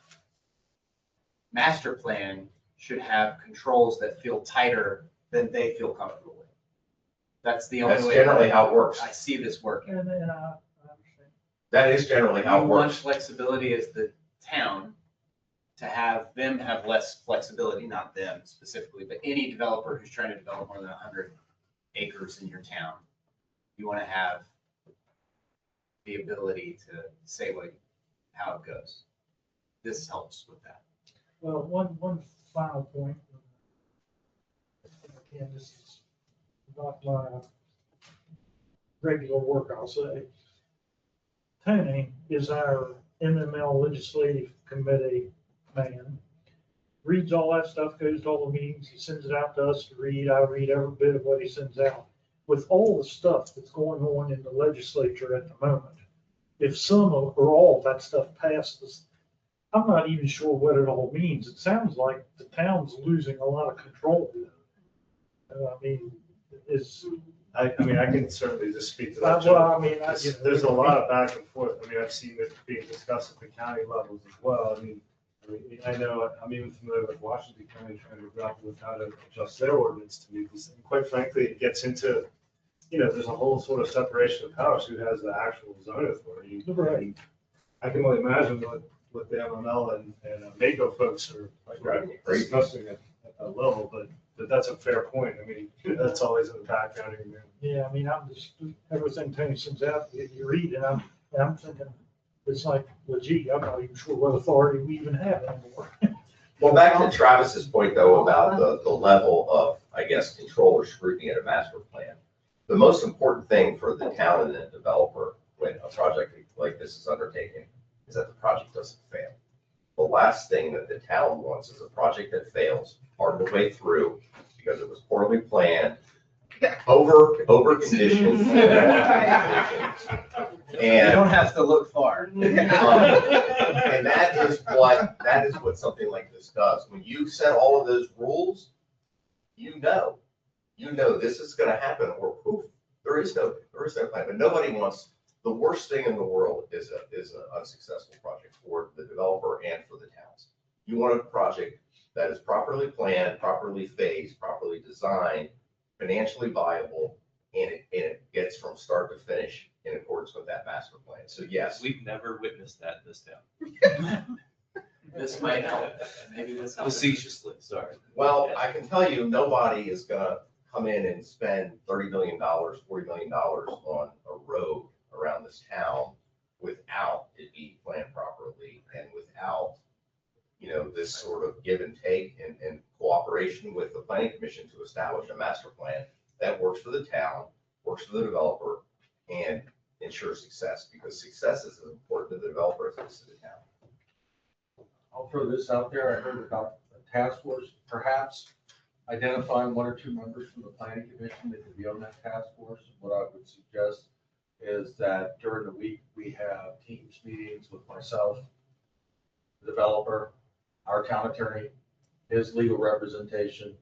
master plan should have controls that feel tighter than they feel comfortable with. That's the only That's way. generally how it works. I see this working. And then I understand. That is generally how it You want works. flexibility as the town to have them have less flexibility, not them specifically, but any developer who's trying to develop more than 100 acres in your town. You want to have the ability to say how it goes. This helps with that. Well, one final point. Again, this is not my regular work, I'll say. Tony is our MML legislative committee man. Reads all that stuff, goes to all the meetings, he sends it out to us to read. I read every bit of what he sends out. With all the stuff that's going on in the legislature at the moment, if some or all of that stuff passes, I'm not even sure what it all means. It sounds like the town's losing a lot of control. I mean, I mean, I can certainly just speak to that. well, I mean, There's a lot of back and forth. I mean, I've seen it being discussed at the county levels as well. I mean, I know, I'm even familiar with Washington County trying to grapple with how to adjust their ordinance to meet this. And quite frankly, it gets into, there's a whole sort of separation of powers, who has the actual zoning authority. Right. I can only imagine what the MML and MACO folks are discussing at that level, but that's a fair point. I mean, that's always in the background. Yeah, I mean, I'm just, everything Tony sends out, you read, and I'm thinking, it's like, well, gee, I'm not even sure what authority we even have anymore. Well, back to Travis's point though, about the level of, I guess, control or scrutiny at a master plan. The most important thing for the town and the developer when a project like this is undertaken is that the project doesn't fail. The last thing that the town wants is a project that fails part of the way through because it was poorly planned, over conditioned. You And don't have to look far. and that is what something like this does. When you set all of those rules, you know this is gonna happen, or poof, there is no plan. But nobody wants, the worst thing in the world is an unsuccessful project for the developer and for the towns. You want a project that is properly planned, properly phased, properly designed, financially viable, and it gets from start to finish in accordance with that master plan. So yes. We've never witnessed that in this town. This might help. Maybe this helps. Facetiously, sorry. Well, I can tell you, nobody is gonna come in and spend $30 million, $40 million on a road around this town without it being planned properly and without, this sort of give and take and cooperation with the planning commission to establish a master plan that works for the town, works for the developer, and ensures success, because success is as important to the developer as it is to the town. I'll throw this out there. I heard about a task force, perhaps identifying 1 or 2 members from the planning commission that could be on that task force. What I would suggest is that during the week, we have teams meetings with myself, the developer, our town attorney, his legal representation,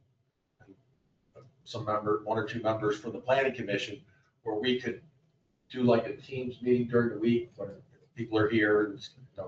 some member, one or two members from the planning commission, where we could do like a Teams meeting during the week when people are here, and,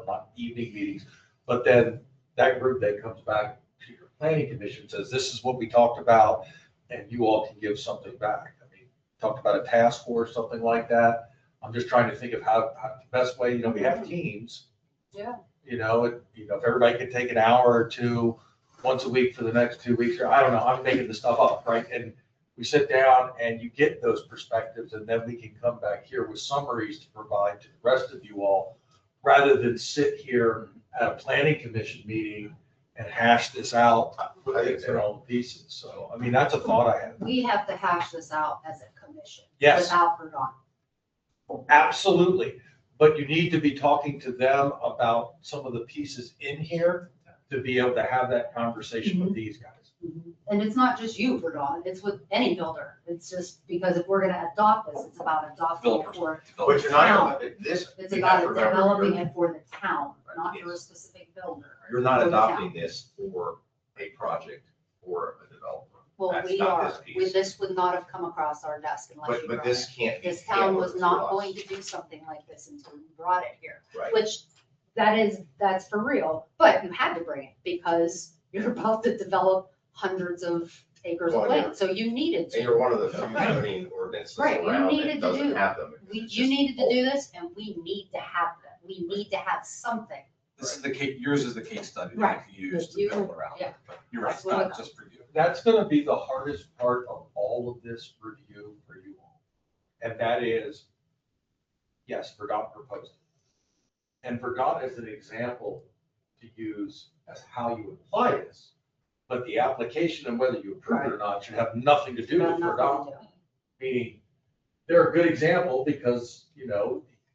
not evening meetings. But then that group then comes back to your planning commission, says, this is what we talked about, and you all can give something back. I mean, talked about a task force, something like that. I'm just trying to think of how the best way, we have teams. Yeah. If everybody could take an hour or two once a week for the next 2 weeks, or I don't know, I'm making this stuff up, right? And we sit down and you get those perspectives, and then we can come back here with summaries to provide to the rest of you all, rather than sit here at a planning commission meeting and hash this out in all the pieces. So, I mean, that's a thought I had. We have to hash this out as a commission. Yes. Without Verdant. Absolutely. But you need to be talking to them about some of the pieces in here to be able to have that conversation with these guys. And it's not just you, Verdant, it's with any builder. It's just because if we're gonna adopt this, it's about adopting it for But you're not, this. It's you have about to remember, developing you're- it for the town, not for a specific builder. You're not For the town. adopting this for a project or a developer. Well, That's we not are, this piece. this would not have come across our desk unless But, you but brought this it. can't be. This town was tailored not to going us. to do something like this until you brought it here, Right. which that's for real. But you had to bring it because you're about to develop hundreds of acres of Well, land, so you needed And to. you're one of the few zoning ordinances Right, you around needed that to do doesn't that. have them. You It's just- needed to do this, and we need to have them. We need to have something. This is the case, yours is the case study that Right. you can use You- to build around. yeah. But you're right, That's it's what not I- just for you. That's gonna be the hardest part of all of this review for you all. And that is, yes, Verdant proposed it. And Verdant is an example to use as how you apply this. But the application and whether you approve it or not should have nothing to do Got with nothing Verdant. to do. Meaning, they're a good example because,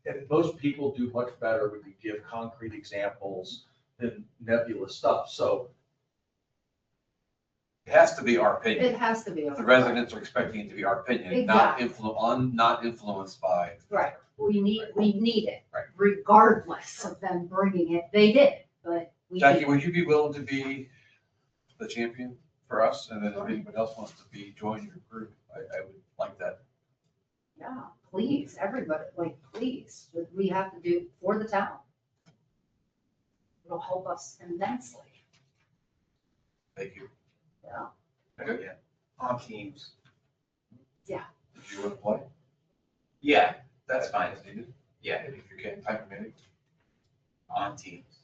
and most people do much better when you give concrete examples than nebulous stuff. So It has to be our opinion. It has to be. The residents are expecting it to be our opinion, not not influenced by. Right, we need it. Right. Regardless of them bringing it, they did, but we. Jackie, need would you be willing to be the champion for us? And then if anybody else wants to join your group, I would like that. Yeah, please, everybody, please, we have to do for the town. It'll help us immensely, Thank you. yeah. Okay. On Teams. Do you want to play? Yeah, that's fine. As needed? Yeah, If you can, time permitting. on Teams,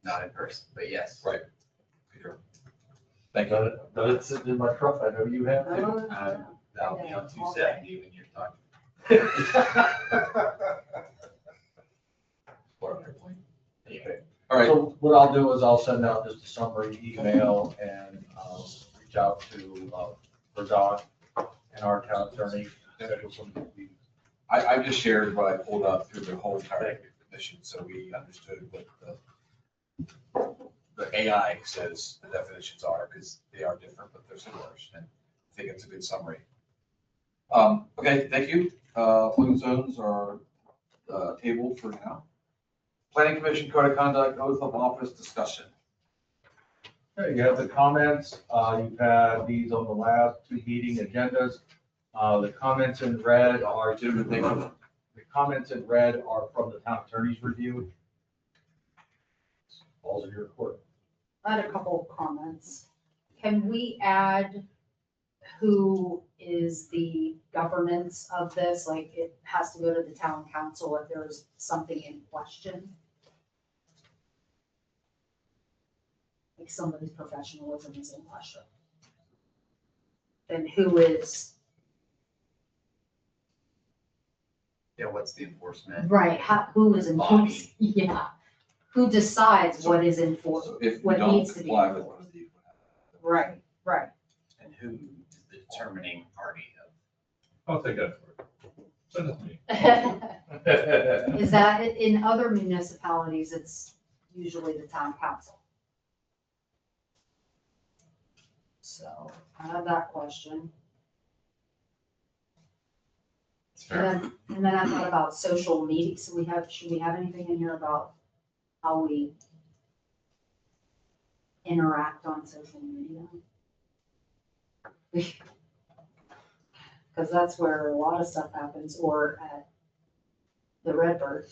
not in person, but yes. Right. Thank you. but it's sitting in my truck. I know you have to. Oh, That'll be on 270 when you're talking. Okay. All right. So what I'll do is I'll send out just a summary email and reach out to Verdant and our town attorney. Schedule some meetings. I just shared what I pulled up through the whole entire definition, so we understood what the AI says the definitions are, because they are different, but they're similar, and I think it's a good summary. Okay, thank you. Floating zones are tabled for now. Planning Commission Code of Conduct, oath of office discussion. Okay, you have the comments. You've had these on the last two meeting agendas. The comments in red are from the town attorney's review. Falls in your report. I had a couple of comments. Can we add who is the governance of this? Like, it has to go to the town council if there's something in question? Like somebody's professionalism is in question. And who is, Yeah, what's the enforcement? right, who is enforcing? Body. Yeah. Who decides what is enforced? So if we What don't needs to be comply with enforced. one of these. Right, right. And who is the determining party of? I'll take that for it. Send it to me. Is that, in other municipalities, it's usually the town council. So, I have that question. And then I thought about social media, so should we have anything in here about how we interact on social media. Because that's where a lot of stuff happens, or at the Redbird.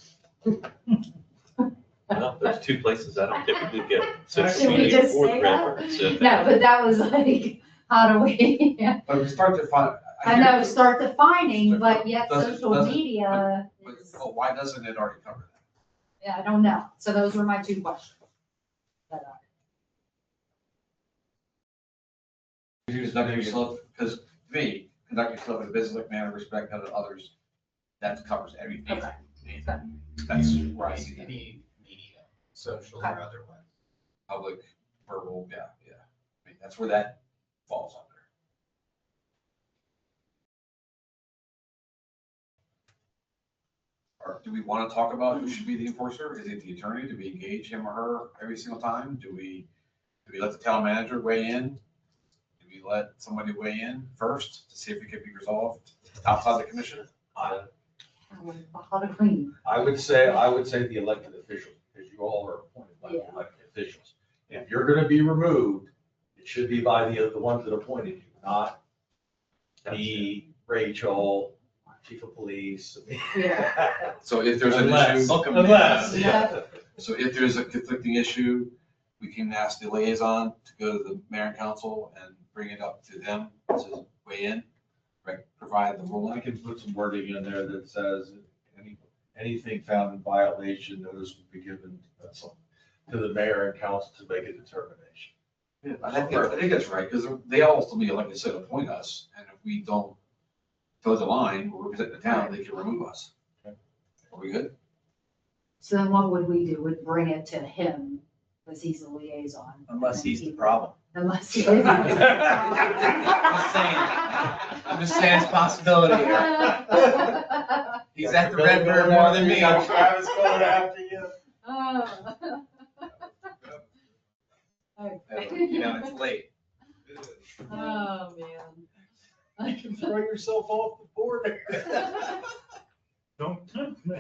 Well, there's two places I don't typically get Should social we media just or say the that? Redbird, so. No, but that was like, how do we, But we start to find. I know, start defining, but yet Doesn't- social doesn't- media But, is, oh, why doesn't it already cover that? yeah, I don't know. So those were my two questions. You just conduct yourself, because to me, conduct yourself in a business manner, respect other others, that covers everything. Okay. That's right. Any media, social or otherwise. Public, verbal, yeah. I mean, that's where that falls under. Or do we want to talk about who should be the enforcer? Is it the attorney? Do we engage him or her every single time? Do we let the town manager weigh in? Do we let somebody weigh in first to see if it can be resolved outside the commission? How to clean. I would say the elected officials, because you all are appointed by the Yeah. elected officials. If you're gonna be removed, it should be by the ones that appointed you, not me, Rachel, chief of police. Yeah. So if there's an Unless- issue, Unless, Yeah. so if there's a conflicting issue, we can ask the liaison to go to the mayor and council and bring it up to them to weigh in, right, provide the I ruling. can put some wording in there that says anything found in violation, notice will be given to the mayor and council to make a determination. Yeah, I think that's right, because they ultimately, like I said, appoint us, and if we don't toe the line, we're representing the town, they can remove us. Okay. Are we good? So then what would we do? We'd bring it to him, because he's the liaison. Unless he's the problem. Unless he is. I'm just saying it's a possibility here. He's at the Redbird more than me. Travis going after you. You know, it's late. Oh, man. You can throw yourself off the board. Don't tempt me.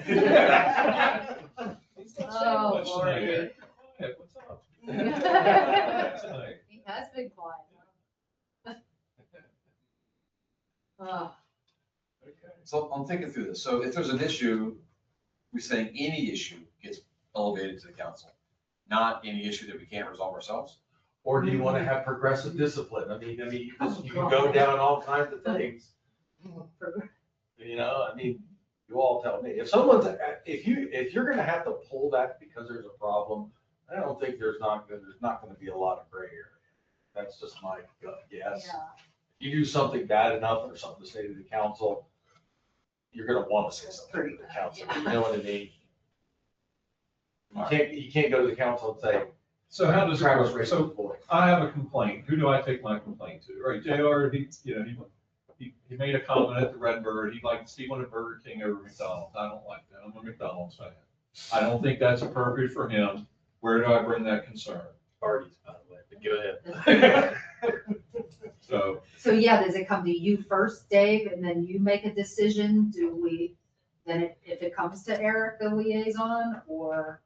Oh, What's Lordy. tonight? Hey, what's up? He Tonight. has been quiet. Oh, So I'm thinking through this, so if there's an issue, we're saying any issue gets elevated to the council, not any issue that we can't resolve ourselves? Or do you want to have progressive discipline? I mean, you can go down all kinds of things. You know, I mean, you all tell me. If you're gonna have to pull that because there's a problem, I don't think there's not gonna be a lot of gray area. That's just my gut guess. yeah. You do something bad enough or something to say to the council, you're gonna want to say something to the council, you know what I mean? You can't go to the council and say, So how does it Travis work? raised So his voice. I have a complaint. Who do I take my complaint to? Right, JR, he made a comment at the Redbird. He liked Steve at Burger King over McDonald's. I don't like that. I'm a McDonald's fan. I don't think that's appropriate for him. Where do I bring that concern? Parties, by the way, but go ahead. So yeah, does it come to you first, Dave, and then you make a decision? Do we, then if it comes to Eric, the liaison, or?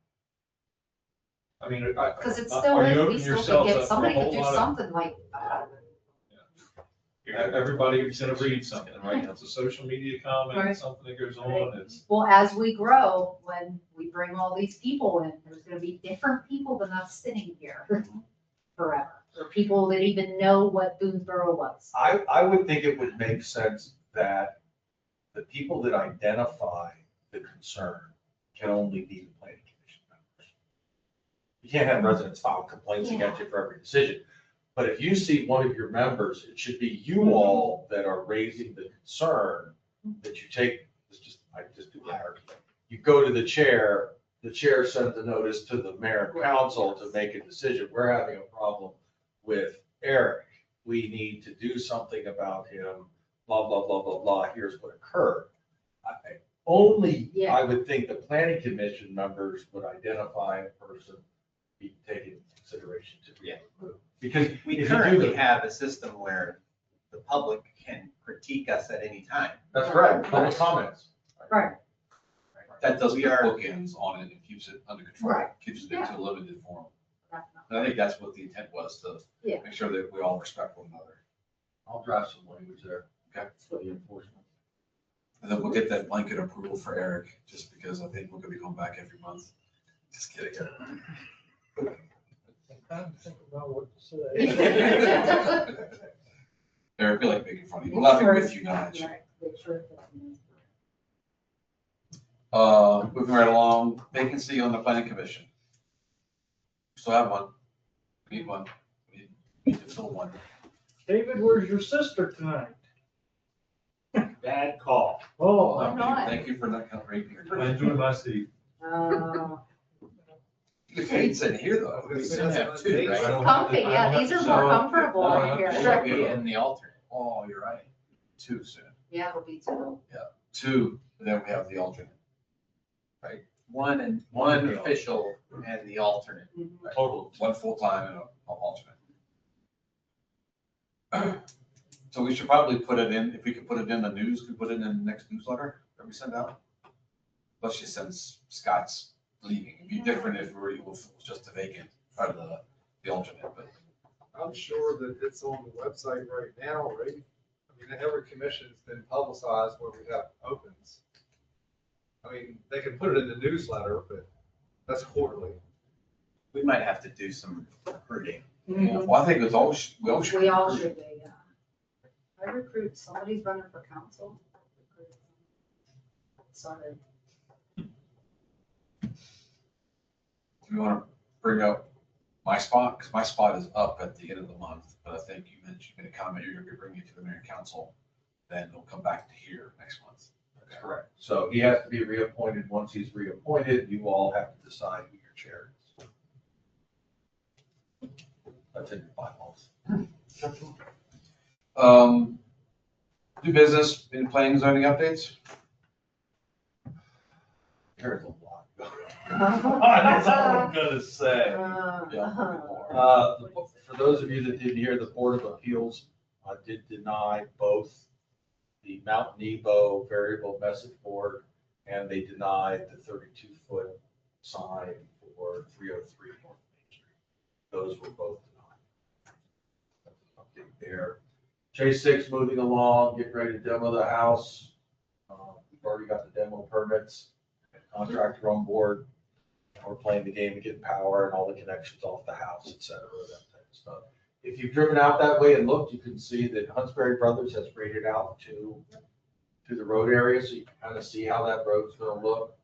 I mean, Because it's are still, you we opening still could yourselves get, up for a somebody could whole do lot of? something like that. Everybody's gonna read something, right? It's a social media comment, Right. something that goes on, it's, Well, as we grow, when we bring all these people in, there's gonna be different people than us sitting here forever. Or people that even know what Boonesboro was. I would think it would make sense that the people that identify the concern can only be the planning commission members. You can't have residents file complaints against you for every decision. But if you see one of your members, it should be you all that are raising the concern that you take, I just do hierarchy. You go to the chair sends a notice to the mayor and council to make a decision. We're having a problem with Eric. We need to do something about him, blah, blah, blah, blah, blah. Here's what occurred. I would think the planning commission members would identify a person be taken into consideration to be removed. Because We if you do currently the- have a system where the public can critique us at any time. That's right, public comments. Right. that does put We are- bookends on it and keeps it under control, Right. keeps it Yeah. into a limited form. Definitely. And I think that's what the intent was, to Yeah. make sure that we all respect one another. I'll draft some language there. Okay. For the enforcement. And then we'll get that blanket approval for Eric, just because I think we're gonna be going back every month. Just kidding. I'm trying to think about what to say. Eric, we like making fun of you. We'll not be with you, not at you. Right, make sure it's in Moving right along, vacancy on the planning commission. Still have one. We need one. We need to fill one. David, where's your sister tonight? Bad call. Oh, Why not? Thank you for not raping I her. enjoy my seat. You can fade sitting here though. We still have two, It's I right? don't have comfy, to- I yeah, don't have these to are show more up. comfortable I don't in have to here. show up. In the alternate. Oh, you're right. Two soon. Yeah, it'll be two. Two, then we have the alternate. One official and the alternate. Total, one full-time and an alternate. So we should probably put it in, if we could put it in the news, could we put it in the next newsletter that we send out? Let's just since Scott's leaving, it'd be different if it was just a vacant, or the alternate, but. I'm sure that it's on the website right now, right? I mean, every commission's been publicized where we have opens. I mean, they can put it in the newsletter, but that's quarterly. We might have to do some recruiting. Well, I think it's all, we all should. We all should be, yeah. I recruit, somebody's running for council. Sorry. We want to bring up my spot, because my spot is up at the end of the month, but I think you mentioned, you made a comment, you're going to bring it to the mayor and council, then it'll come back to here next month. That's correct. So he has to be reappointed. Once he's reappointed, you all have to decide who your chair is. That's in your bylaws. New business, any planning and zoning updates? There's a lot. That's all I'm gonna say. For those of you that didn't hear, the Board of Appeals did deny both the Mount Nebo variable message board, and they denied the 32-foot sign for 303 North Main Street. Those were both denied. Update there. J6 moving along, getting ready to demo the house. We've already got the demo permits, contractor on board. We're playing the game of getting power and all the connections off the house, et cetera, that type of stuff. If you've driven out that way and looked, you can see that Huntsberry Brothers has graded out to the road area, so you can kind of see how that road's gonna look.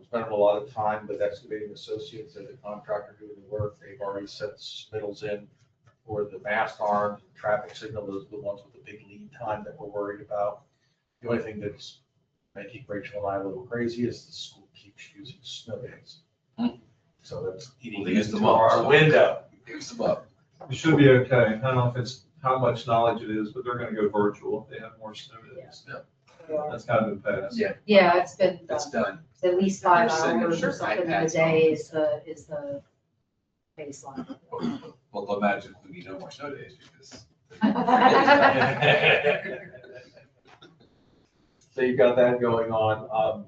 Spending a lot of time with Excavating Associates and the contractor doing the work. They've already set submittals in for the mast arms, and traffic signal. Those are the ones with the big lead time that we're worried about. The only thing that's making Rachel and I a little crazy is the school keeps using snow days. So that's eating Well, they used into them up, our so- window. Use them up. It should be okay. I don't know if it's how much knowledge it is, but they're gonna go virtual if they have more snow days. That's kind of been passed. Yeah. Yeah, it's been It's done. at least 5 They're sending hours or your something in the iPads day home. is the baseline. Well, they'll magically be no more snow days because. So you've got that going on.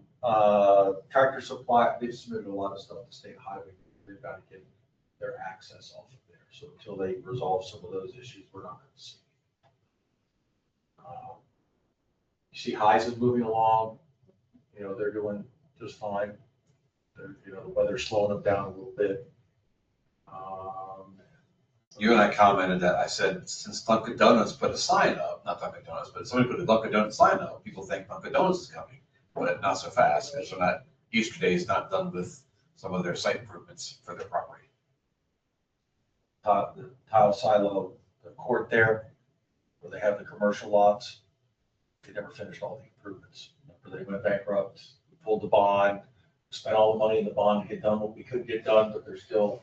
Tractor Supply, they've submitted a lot of stuff to State Highway. They've got to get their access off of there. So until they resolve some of those issues, we're not going to see. You see Highs is moving along. You know, they're doing just fine. They're, you know, the weather's slowing them down a little bit. You and I commented that, I said, since Dunkin' Donuts put a sign up, not Dunkin' Donuts, but somebody put a Dunkin' Donuts sign up, people think Dunkin' Donuts is coming, but not so fast, because they're not, Easter Day is not done with some of their site improvements for their property. The tile silo, the court there, where they have the commercial lots, they never finished all the improvements. Remember, they went bankrupt, we pulled the bond, spent all the money in the bond to get done what we could get done, but there's still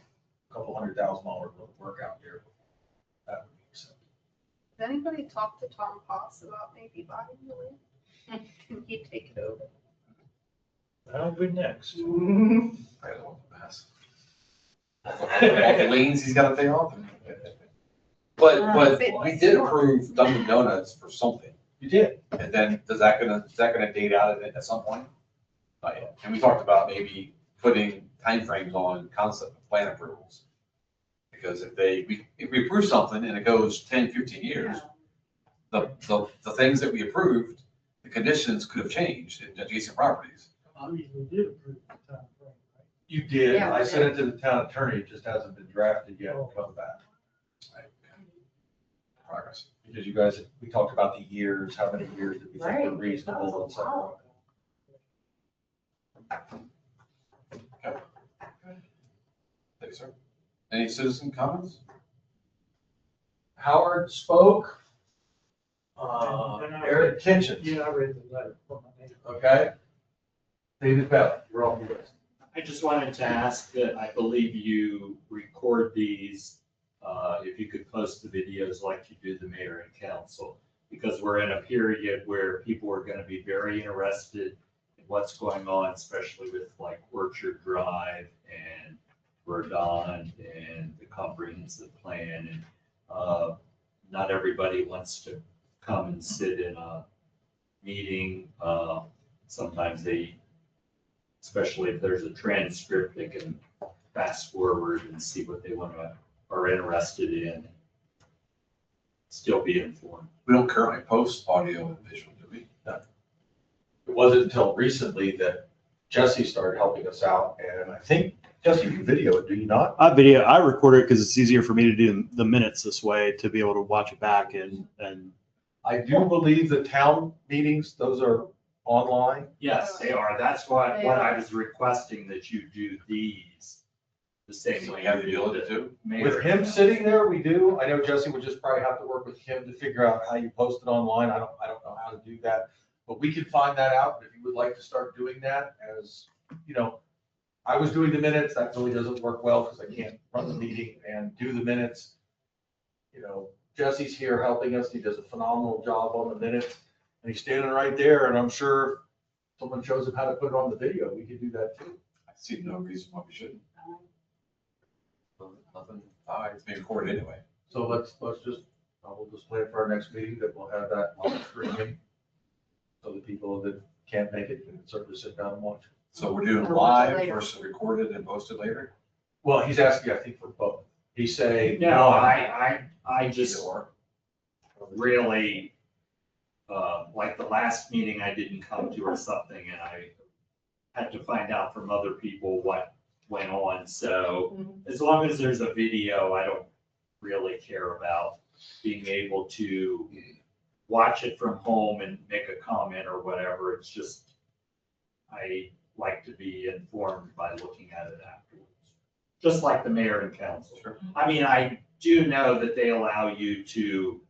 a couple $100,000 worth of work out there. That would be accepted. Did anybody talk to Tom Potts about maybe buying the land? Can he take it over? That'll be next. I don't want to pass. All the liens he's got to pay off. But we did approve Dunkin' Donuts for something. You did. And then is that gonna date out at some point? And we talked about maybe putting timeframes on concept plan approvals. Because if we approve something and it goes 10, 15 years, the things that we approved, the conditions could have changed in adjacent properties. I mean, we did approve the time frame, right? You did, Yeah, I we sent it to the town attorney, it just hasn't been drafted yet and come back. Progress. Because you guys, we talked about the years, how many years did we think were Right. That reasonable, was et a cetera. while ago. Thank you, sir. Any citizen comments? Howard spoke, And I their read- intentions, Yeah, I read the letter from my neighbor. okay? David Bell, you're on the list. I just wanted to ask that I believe you record these, if you could post the videos like you do the mayor and council. Because we're in a period where people are gonna be very interested in what's going on, especially with like Orchard Drive and Verdun and the comprehensive plan. And not everybody wants to come and sit in a meeting. Sometimes they, especially if there's a transcript, they can fast forward and see what they are interested in. Still be informed. We don't currently post audio and visual, do we? It wasn't until recently that Jesse started helping us out, and I think, Jesse, you video it, do you not? I record it because it's easier for me to do the minutes this way, to be able to watch it back and I do believe the town meetings, those are online. Yes, they are. That's what I was requesting, that you do these the same So way. we have the you do ability to. mayor With and him council. sitting there, we do. I know Jesse would just probably have to work with him to figure out how you post it online. I don't know how to do that. But we can find that out. If you would like to start doing that, as, you know, I was doing the minutes, that really doesn't work well because I can't run the meeting and do the minutes. You know, Jesse's here helping us. He does a phenomenal job on the minutes. And he's standing right there, and I'm sure if someone shows him how to put it on the video, we could do that too. I see no reason why we shouldn't. Nothing, it's being recorded anyway. So let's just, we'll just plan for our next meeting that we'll have that on streaming. So the people that can't make it can certainly sit down and watch. So we're doing Or watch it live later. versus recorded and posted later? Well, he's asking, I think, for both. He's saying. No, I just Or really, like the last meeting I didn't come to or something, and I had to find out from other people what went on. So as long as there's a video, I don't really care about being able to watch it from home and make a comment or whatever. It's just, I like to be informed by looking at it afterwards. Just like the mayor and council. Sure. I mean, I do know that they allow you to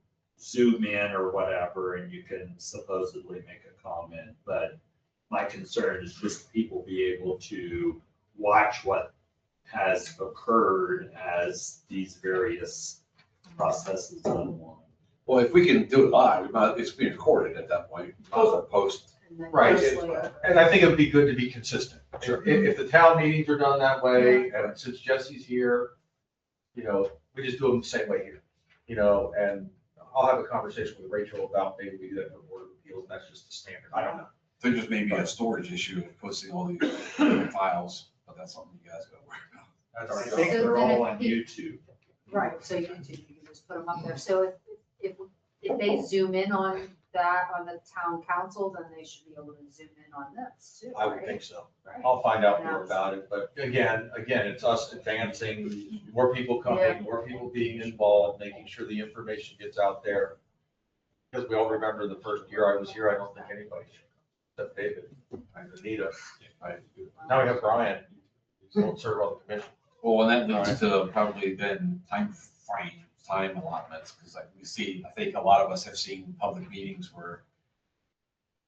zoom in or whatever, and you can supposedly make a comment, but my concern is just people be able to watch what has occurred as these various processes unwind. Well, if we can do it live, it's being recorded at that point. Might as well post. And then Right, post later. and I think it would be good to be consistent. If the town meetings are done that way, and since Jesse's here, you know, we just do them the same way here. You know, and I'll have a conversation with Rachel about maybe we do that for Board of Appeals, and that's just the standard. I don't know. There just may be a storage issue of posting all these files, but that's something you guys gotta worry about. That's I our think job. they're then all if on he- YouTube. Right, so you can just put them up there. So if they zoom in on that, on the town council, then they should be able to zoom in on this too, I would right? think so. Right. I'll find out more about it, but again, it's us advancing, more people Yeah. coming, more people being involved, making sure the information gets out there. Because we all remember the first year I was here, I don't think anybody, except David, and Anita. Now we have Brian, who won't serve on the commission. Well, and that leads to probably then time allotments, because like we see, I think a lot of us have seen public meetings where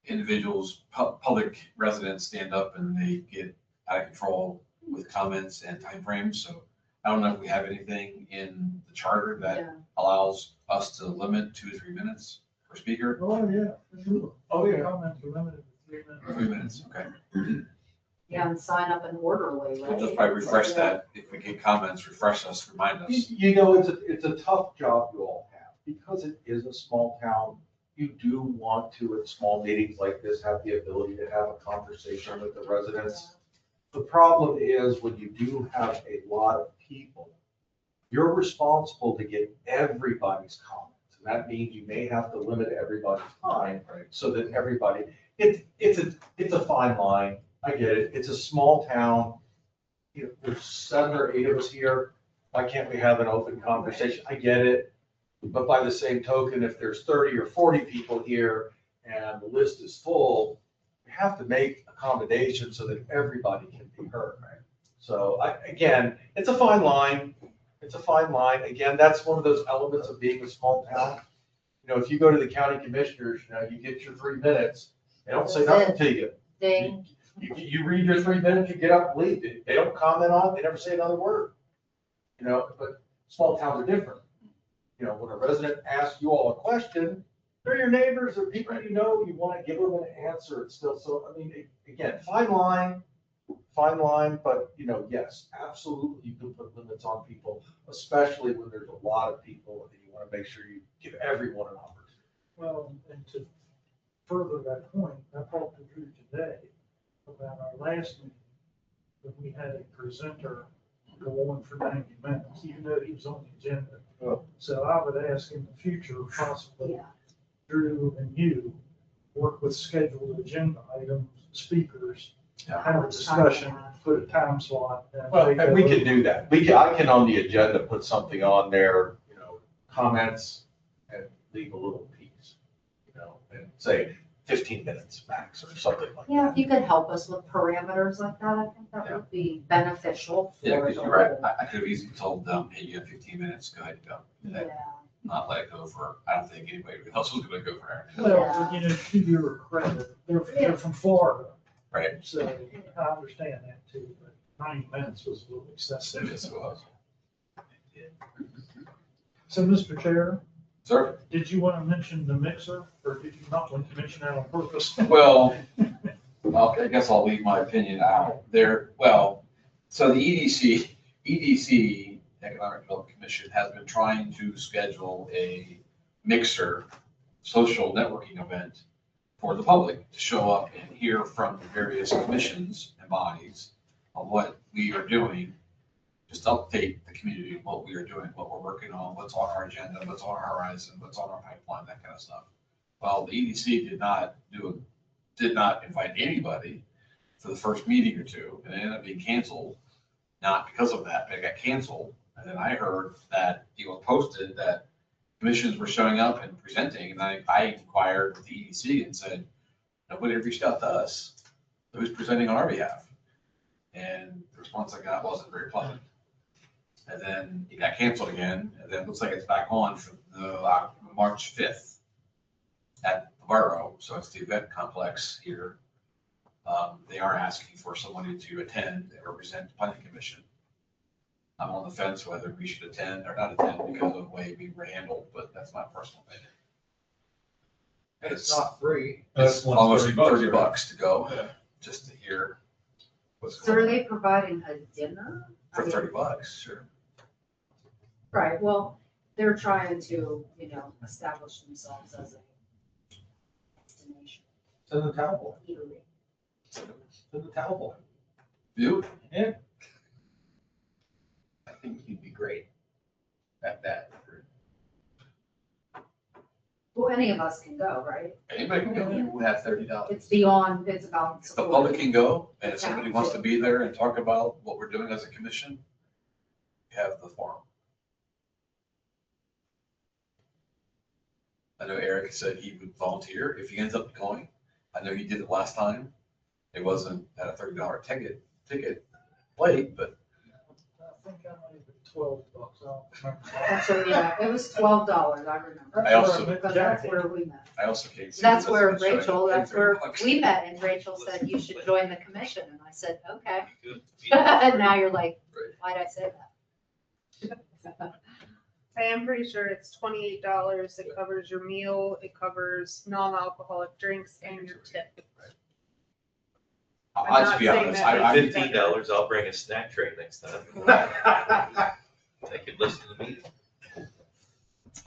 individuals, public residents stand up and they get out of control with comments and timeframes. So I don't know if we have anything in the charter that Yeah. allows us to limit 2 to 3 minutes per speaker. Oh, yeah, sure. Oh, yeah. Comments are limited to 3 minutes. 3 minutes, okay. Yeah, and sign up in orderly, right? We'll just probably refresh that. If we get comments, refresh us, remind us. You know, it's a tough job you all have, because it is a small town. you do want to, at small meetings like this, have the ability to have a conversation with the residents. The problem is when you do have a lot of people, you're responsible to get everybody's comments. And that means you may have to limit everybody's time so that everybody, it's a fine line. I get it. It's a small town. You know, there's 7 or 8 of us here. Why can't we have an open conversation? I get it. But by the same token, if there's 30 or 40 people here and the list is full, we have to make accommodations so that everybody can be heard. So again, it's a fine line. It's a fine line. Again, that's one of those elements of being a small town. You know, if you go to the county commissioners, you know, you get your 3 minutes. They don't say nothing to you. You read your 3 minutes, you get up and leave. They don't comment on it. They never say another word. You know, but small towns are different. You know, when a resident asks you all a question, they're your neighbors or people you know, you want to give them an answer. It's still, so, I mean, again, fine line, but, you know, yes, absolutely, you can put limits on people, especially when there's a lot of people and you want to make sure you give everyone an opportunity. Well, and to further that point, I talked to Drew today about our last meeting, when we had a presenter go on for 90 minutes, even though he was on the agenda. Oh. So I would ask in the future, possibly, Drew and you work with scheduled agenda items, speakers, have a discussion, put a time slot. Well, and we can do that. I can on the agenda put something on there, you know, comments and leave a little piece, you know, and say 15 minutes max or something like that. Yeah, if you could help us with parameters like that, I think that would be beneficial. Yeah, for because the you're right. whole- I could have easily told them, hey, you have 15 minutes, go ahead and go. Yeah. Not let it go for, I don't think anybody else was gonna go for it. Well, you know, to your credit, they're from Florida. Right. So I understand that too, but 90 minutes was a little excessive. Yes, it was. So, Mr. Chair, Sir? did you want to mention the mixer, or did you not want to mention that on purpose? Well, okay, I guess I'll leave my opinion out there. Well, so the EDC, Economic Development Commission, has been trying to schedule a mixer social networking event for the public to show up and hear from the various commissions and bodies on what we are doing. Just update the community, what we are doing, what we're working on, what's on our agenda, what's on our horizon, what's on our pipeline, that kind of stuff. Well, the EDC did not invite anybody for the first meeting or two, and it ended up being canceled. Not because of that, but it got canceled. And then I heard that it was posted that commissions were showing up and presenting, and I inquired with the EDC and said, nobody reached out to us. Who's presenting on our behalf? And the response I got wasn't very pleasant. And then it got canceled again, and then it looks like it's back on for the March 5th at the borough, so it's the event complex here. They are asking for somebody to attend and represent the planning commission. I'm on the fence whether we should attend or not attend because of the way we were handled, but that's my personal opinion. And it's not free. It's almost $30 right? to go, just to hear what's So are going on. they providing a dinner? For $30, sure. Right, well, they're trying to, you know, establish themselves as a destination. Send the towel boy. Eatery. Send the towel boy. You? Yeah. I think you'd be great at that. Well, any of us can go, right? Anybody can go, you have $30. It's beyond, it's about. If the public can go, and if Yeah. somebody wants to be there and talk about what we're doing as a commission, you have the forum. I know Eric said he would volunteer if he ends up going. I know he did it last time. It wasn't at a $30 ticket plate, but I think I might have $12. I don't remember. That's what, yeah, it was $12, I remember. I also- Because that's where we met. I also can't see. That's the where residents showing Rachel, up that's paying where $30. we met, and Rachel said you should join the commission, and I said, okay. And now you're like, why'd I say that? I am pretty sure it's $28. It covers your meal, it covers non-alcoholic drinks and your tip. I'm I'll not just be saying honest, that I, makes I, I'll bring a snack tray next time. They can listen to the meeting.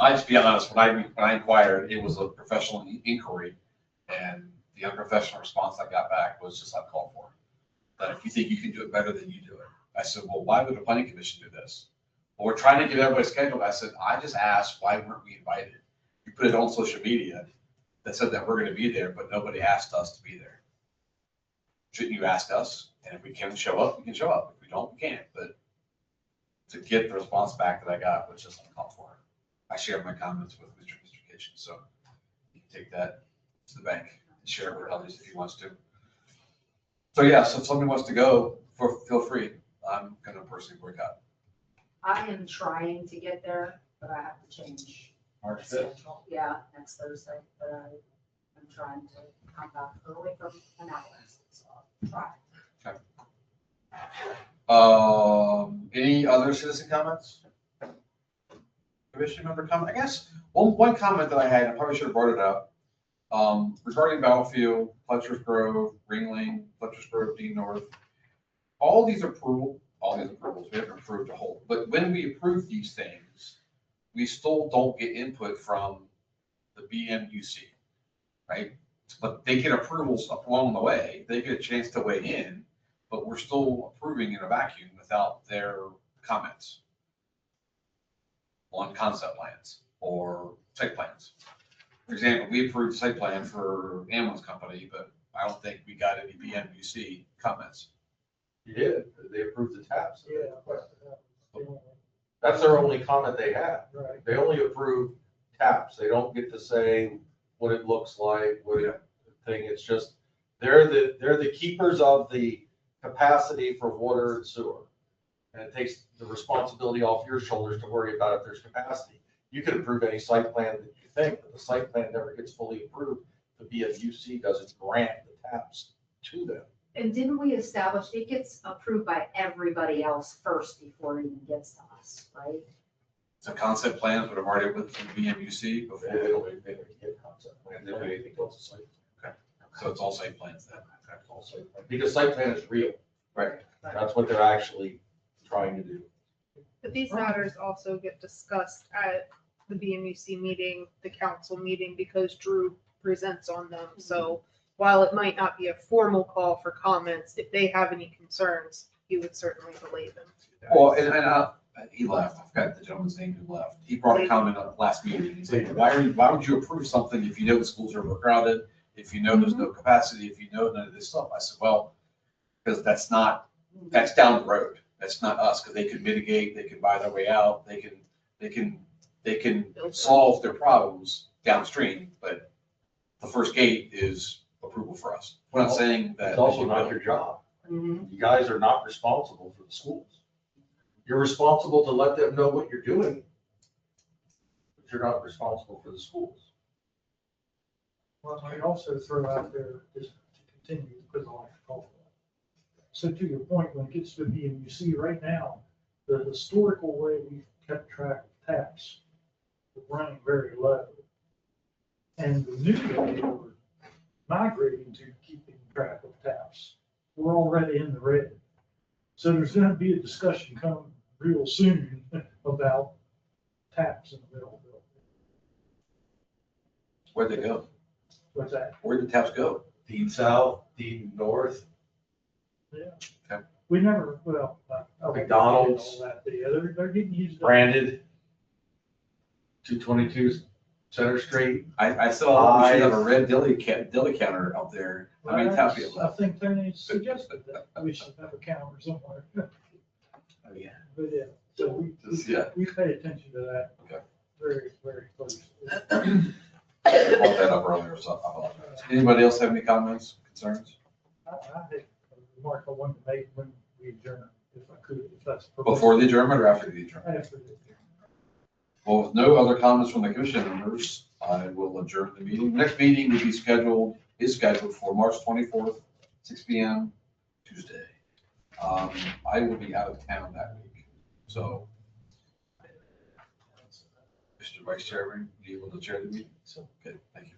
I just be honest, when I inquired, it was a professional inquiry, and the unprofessional response I got back was just uncalled for. That if you think you can do it better, then you do it. I said, well, why would the planning commission do this? Well, we're trying to get everybody scheduled. I said, I just asked, why weren't we invited? You put it on social media that said that we're gonna be there, but nobody asked us to be there. Shouldn't you ask us? And if we can show up, we can show up. If we don't, we can't. But to get the response back that I got was just uncalled for. I shared my comments with Mr. Cation, so you can take that to the bank and share it with others if he wants to. So yeah, so if somebody wants to go, feel free. I'm gonna personally boycott. I am trying to get there, but I have to change. March my 5th. schedule. Yeah, next Thursday, but I'm trying to come back early from Annapolis, so I'll try. Any other citizen comments? Commission member comment? I guess one comment that I had, I probably should have brought it up. Regarding Battlefield, Fletcher's Grove, Ringling, Fletcher's Grove, Dean North, all these approvals, we haven't approved a whole, but when we approve these things, we still don't get input from the BMUC, right? But they get approvals along the way. They get a chance to weigh in, but we're still approving in a vacuum without their comments on concept plans or site plans. For example, we approved site plan for ambulance company, but I don't think we got any BMUC comments. You did, they approved the taps. Yeah. That's their only comment they have. Right. They only approve taps. They don't get to say what it looks like, what it thing. It's just, they're the keepers of the capacity for water and sewer. And it takes the responsibility off your shoulders to worry about if there's capacity. You can approve any site plan that you think, but the site plan never gets fully approved. The BMUC doesn't grant the taps to them. And didn't we establish, it gets approved by everybody else first before it even gets to us, right? So concept plans would have already went through BMUC before. They don't get concept plan, they don't do anything else to site plan. Okay, so it's all site plans then. Okay. All site plan. Because site plan is real. Right. That's what they're actually trying to do. But these matters also get discussed at the BMUC meeting, the council meeting, because Drew presents on them. So while it might not be a formal call for comments, if they have any concerns, he would certainly relay them. Well, and he left. I forgot the gentleman's name who left. He brought a comment on the last meeting. He said, why would you approve something if you know the schools are overcrowded, if you know there's no capacity, if you know none of this stuff? I said, well, because that's down the road. That's not us, because they can mitigate, they can buy their way out, they can solve their problems downstream, but the first gate is approval for us. We're not saying that. It's also not your job. You guys are not responsible for the schools. You're responsible to let them know what you're doing, but you're not responsible for the schools. Well, I also throw out there, just to continue, because I like to call for that. So to your point, when it gets to BMUC right now, the historical way we've kept track of taps is running very low. And the new way we're migrating to keeping track of taps, we're already in the red. So there's gonna be a discussion coming real soon about taps in the middle. Where'd they go? What's that? Where'd the taps go? Dean South, Dean North. Yeah. Okay. We never, well. McDonald's. All that, yeah, they're getting used. up. Branded. 222 Center Street. I saw we should have a red deli counter up there. How many taps do you I have? think they suggested that we should have a counter somewhere. Oh, yeah. But yeah, so we pay attention to that. Okay. Very, very closely. I brought that up earlier, so I apologize. Anybody else have any comments, concerns? I had a remark I wanted to make when we adjourn, if I could, if that's. Before the adjournment or after the adjournment? After the adjournment. Well, with no other comments from the commission members, I will adjourn the meeting. Next meeting is scheduled for March 24th, 6 PM, Tuesday. I will be out of town that week, so. Mr. Vice Chairman, you able to chair the meeting? So, good, thank you.